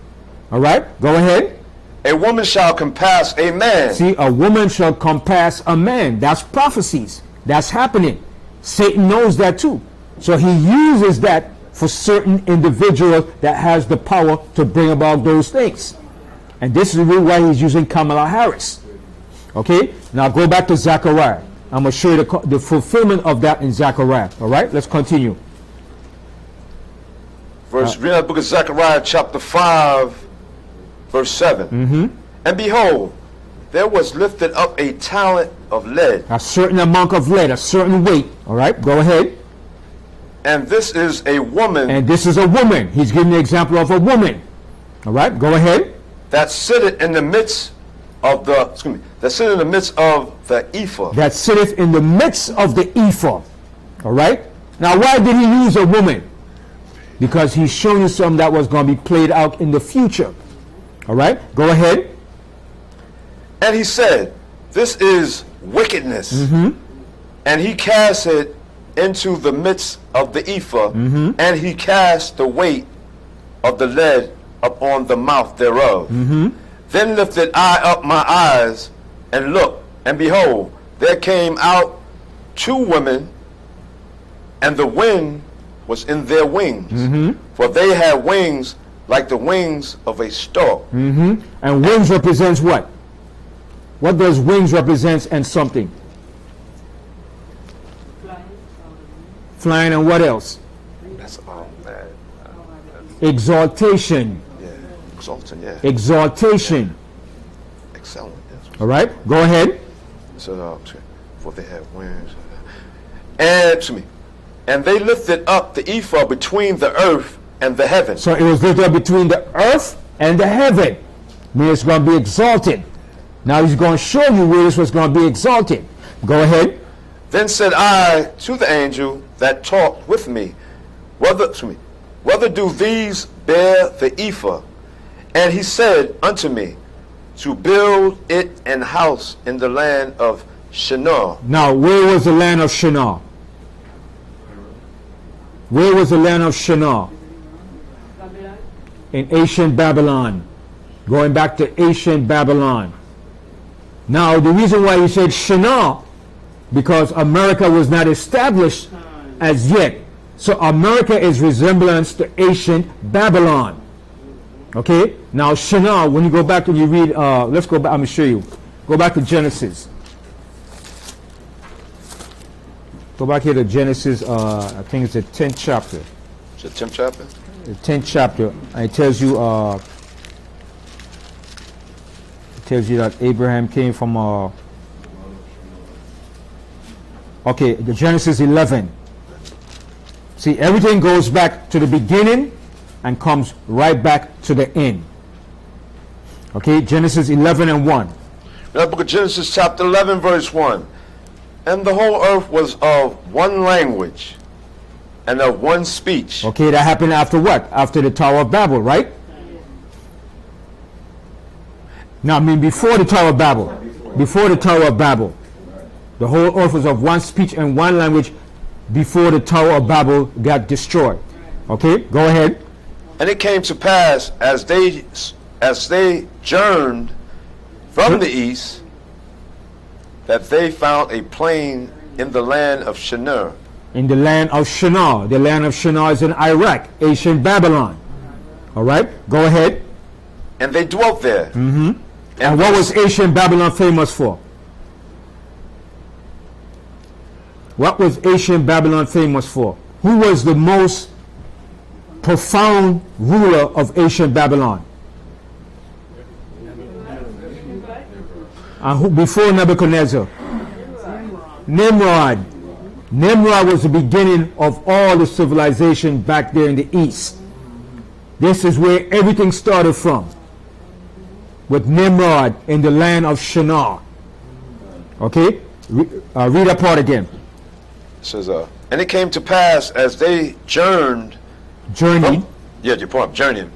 S1: All right? Go ahead.
S2: A woman shall compass a man.
S1: See, a woman shall compass a man. That's prophecies. That's happening. Satan knows that too. So he uses that for certain individuals that has the power to bring about those things. And this is really why he's using Kamala Harris. Okay, now go back to Zechariah. I'm going to show you the fulfillment of that in Zechariah. All right, let's continue.
S2: Read the book of Zechariah, chapter 5, verse 7. And behold, there was lifted up a talent of lead.
S1: A certain amount of lead, a certain weight. All right, go ahead.
S2: And this is a woman.
S1: And this is a woman. He's giving the example of a woman. All right, go ahead.
S2: That sitteth in the midst of the, that sitteth in the midst of the ephah.
S1: That sitteth in the midst of the ephah. All right. Now, why did he use a woman? Because he's showing you something that was going to be played out in the future. All right, go ahead.
S2: And he said, this is wickedness. And he cast it into the midst of the ephah, and he cast the weight of the lead upon the mouth thereof. Then lifted I up my eyes and looked, and behold, there came out 2 women, and the wind was in their wings, for they had wings like the wings of a stork.
S1: And wings represents what? What does wings represent and something? Flying and what else?
S2: That's man.
S1: Exaltation.
S2: Yeah, exalting. Yeah,
S1: Exaltation.
S2: excellent. Yes.
S1: All right, go ahead.
S2: So, for they had wings, and they lifted up the ephah between the earth and the heaven.
S1: So it was lifted up between the earth and the heaven. Meaning it's going to be exalted. Now he's going to show you where this was going to be exalted. Go ahead.
S2: Then said I to the angel that talked with me, whether do these bear the ephah? And he said unto me, to build it an house in the land of Shinar.
S1: Now, where was the land of Shinar? Where was the land of Shinar? In ancient Babylon. Going back to ancient Babylon. Now, the reason why he said Shinar, because America was not established as yet. So America is resemblance to ancient Babylon. Okay? Now Shinar, when you go back and you read, let's go back, I'm going to show you. Go back to Genesis. Go back here to Genesis, I think it's the 10th chapter.
S2: It's the 10th chapter?
S1: The 10th chapter. And it tells you, that Abraham came from, okay, the Genesis 11. See, everything goes back to the beginning and comes right back to the end. Okay, Genesis 11 and 1.
S2: The book of Genesis chapter 11 verse 1. And the whole earth was of one language and of one speech.
S1: Okay, that happened after what? After the Tower of Babel, right? Now, I mean before the Tower of Babel. Before the Tower of Babel. The whole earth was of one speech and one language before the Tower of Babel got destroyed. Okay, go ahead.
S2: And it came to pass as they journeyed from the east, that they found a plain in the land of Shinar.
S1: In the land of Shinar. The land of Shinar is in Iraq, ancient Babylon. All right, go ahead.
S2: And they dwelt there.
S1: And what was ancient Babylon famous for? What was ancient Babylon famous for? Who was the most profound ruler of ancient Babylon? And who, before Nebuchadnezzar? Nimrod. Nimrod was the beginning of all the civilization back there in the east. This is where everything started from. With Nimrod in the land of Shinar. Okay? Read that part again.
S2: It says, and it came to pass as they journeyed.
S1: Journeyed.
S2: Your point, journeyed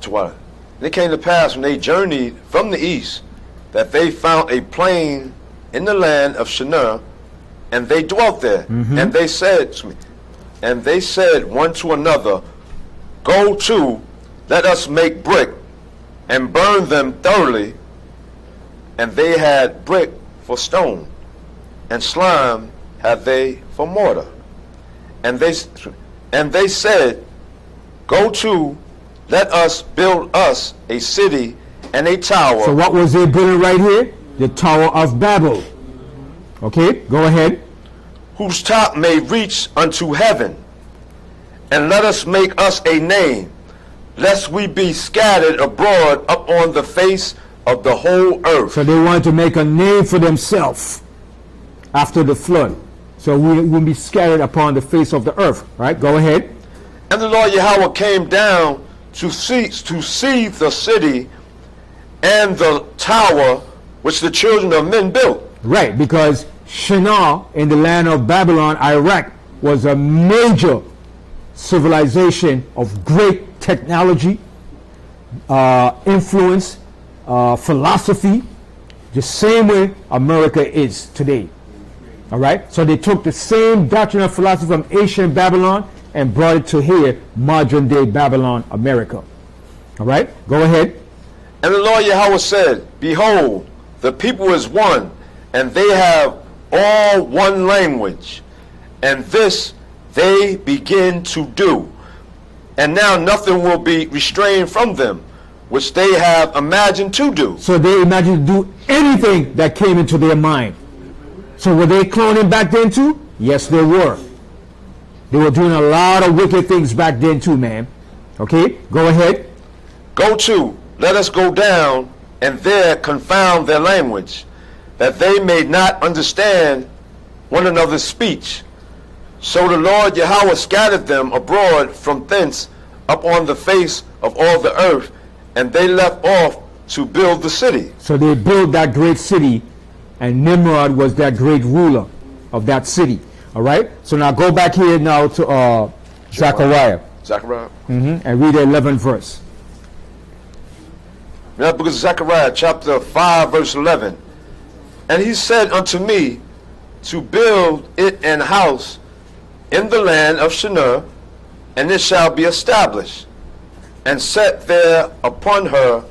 S2: to what? And it came to pass when they journeyed from the east, that they found a plain in the land of Shinar, and they dwelt there. And they said one to another, go to, let us make brick, and burn them thoroughly. And they had brick for stone, and slime had they for mortar. And they said, go to, let us build us a city and a tower.
S1: So what was they building right here? the Tower of Babel. Okay, go ahead.
S2: Whose top may reach unto heaven. And let us make us a name, lest we be scattered abroad upon the face of the whole earth.
S1: So they wanted to make a name for themselves after the flood. So we will be scattered upon the face of the earth. Right? Go ahead.
S2: And the Lord Yahweh came down to see the city and the tower which the children of men built.
S1: Right, because Shinar in the land of Babylon, Iraq, was a major civilization of great technology, influence, philosophy, the same way America is today. All right, so they took the same doctrine of philosophy from ancient Babylon and brought it to here, modern day Babylon, America. All right, go ahead.
S2: And the Lord Yahweh said, Behold, the people is one, and they have all one language, and this they begin to do. And now nothing will be restrained from them, which they have imagined to do.
S1: So they imagined to do anything that came into their mind. So were they cloning back then too? Yes, they were. They were doing a lot of wicked things back then too, man. Okay, go ahead.
S2: Go to, let us go down, and there confound their language, that they may not understand one another's speech. So the Lord Yahweh scattered them abroad from thence upon the face of all the earth, and they left off to build the city.
S1: So they built that great city, and Nimrod was that great ruler of that city. All right. So now go back here now to Zechariah.
S2: Zechariah.
S1: And read the 11th verse.
S2: Now, book of Zechariah, chapter 5, verse 11. And he said unto me, to build it an house in the land of Shinar, and it shall be established, and set there upon her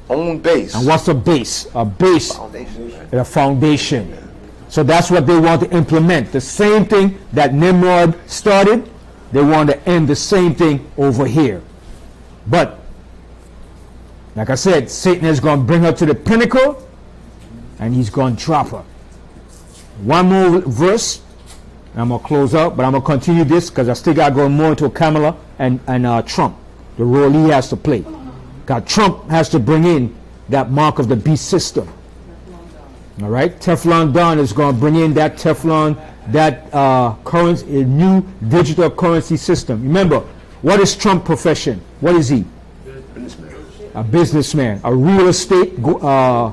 S2: own base.
S1: And what's a base? A base, a foundation. So that's what they want to implement. The same thing that Nimrod started, they want to end the same thing over here. But, like I said, Satan is going to bring her to the pinnacle, and he's going to drop her. One more verse, and I'm going to close out, but I'm going to continue this because I still got to go more into Kamala and Trump, the role he has to play. Because Trump has to bring in that mark of the beast system. All right, Teflon Don is going to bring in that Teflon, that currency, a new digital currency system. Remember, what is Trump's profession? What is he? A businessman, a real estate, a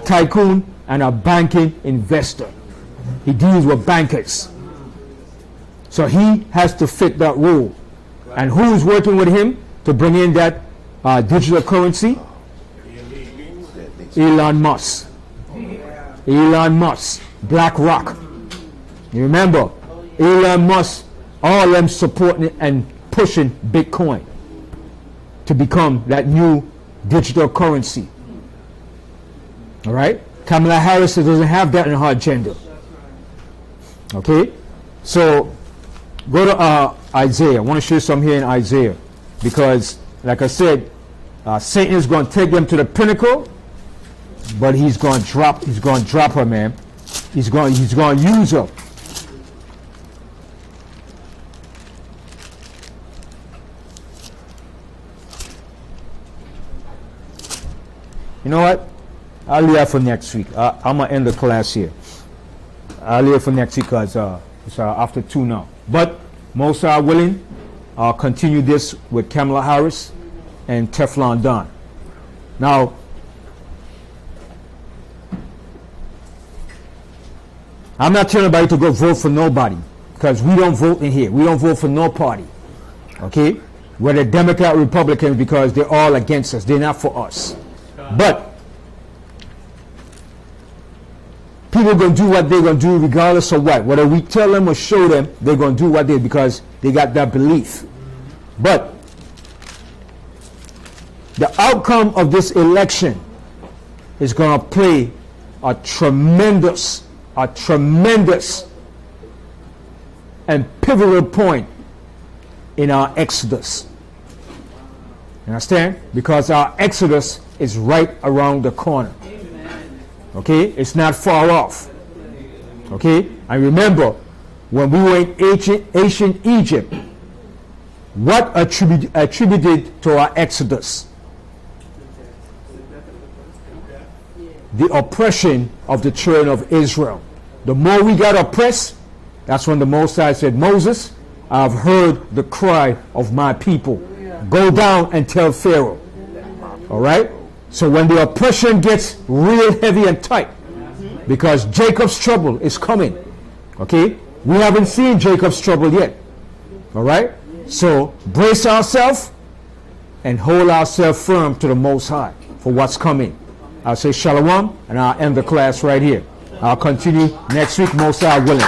S1: tycoon, and a banking investor. He deals with bankers. So he has to fit that role. And who's working with him to bring in that digital currency? Elon Musk. Elon Musk, BlackRock. You remember, Elon Musk, all of them supporting and pushing Bitcoin to become that new digital currency. All right? Kamala Harris doesn't have that in her agenda. Okay? So, go to Isaiah. I want to show you something here in Isaiah. Because, like I said, Satan is going to take them to the pinnacle, but he's going to drop her, man. He's going to use her. You know what? I'll leave that for next week. I'm going to end the class here. I'll leave it for next week because it's after 2 now. But most are willing. I'll continue this with Kamala Harris and Teflon Don. Now, I'm not telling anybody to go vote for nobody because we don't vote in here. We don't vote for no party. Okay? Whether Democrat or Republicans, because they're all against us. They're not for us. But people are going to do what they're going to do regardless of what. Whether we tell them or show them, they're going to do what they do because they got that belief. But the outcome of this election is going to play a tremendous and pivotal point in our exodus. You understand? Because our exodus is right around the corner. Okay, it's not far off. Okay, and remember, when we were in ancient Egypt, what attributed to our exodus? The oppression of the children of Israel. The more we got oppressed, that's when the Most High said, Moses, I've heard the cry of my people. Go down and tell Pharaoh. All right? So when the oppression gets real heavy and tight, because Jacob's trouble is coming. Okay? We haven't seen Jacob's trouble yet. All right? So brace ourselves and hold ourselves firm to the Most High for what's coming. I'll say shalom, and I'll end the class right here. I'll continue next week, Most High willing.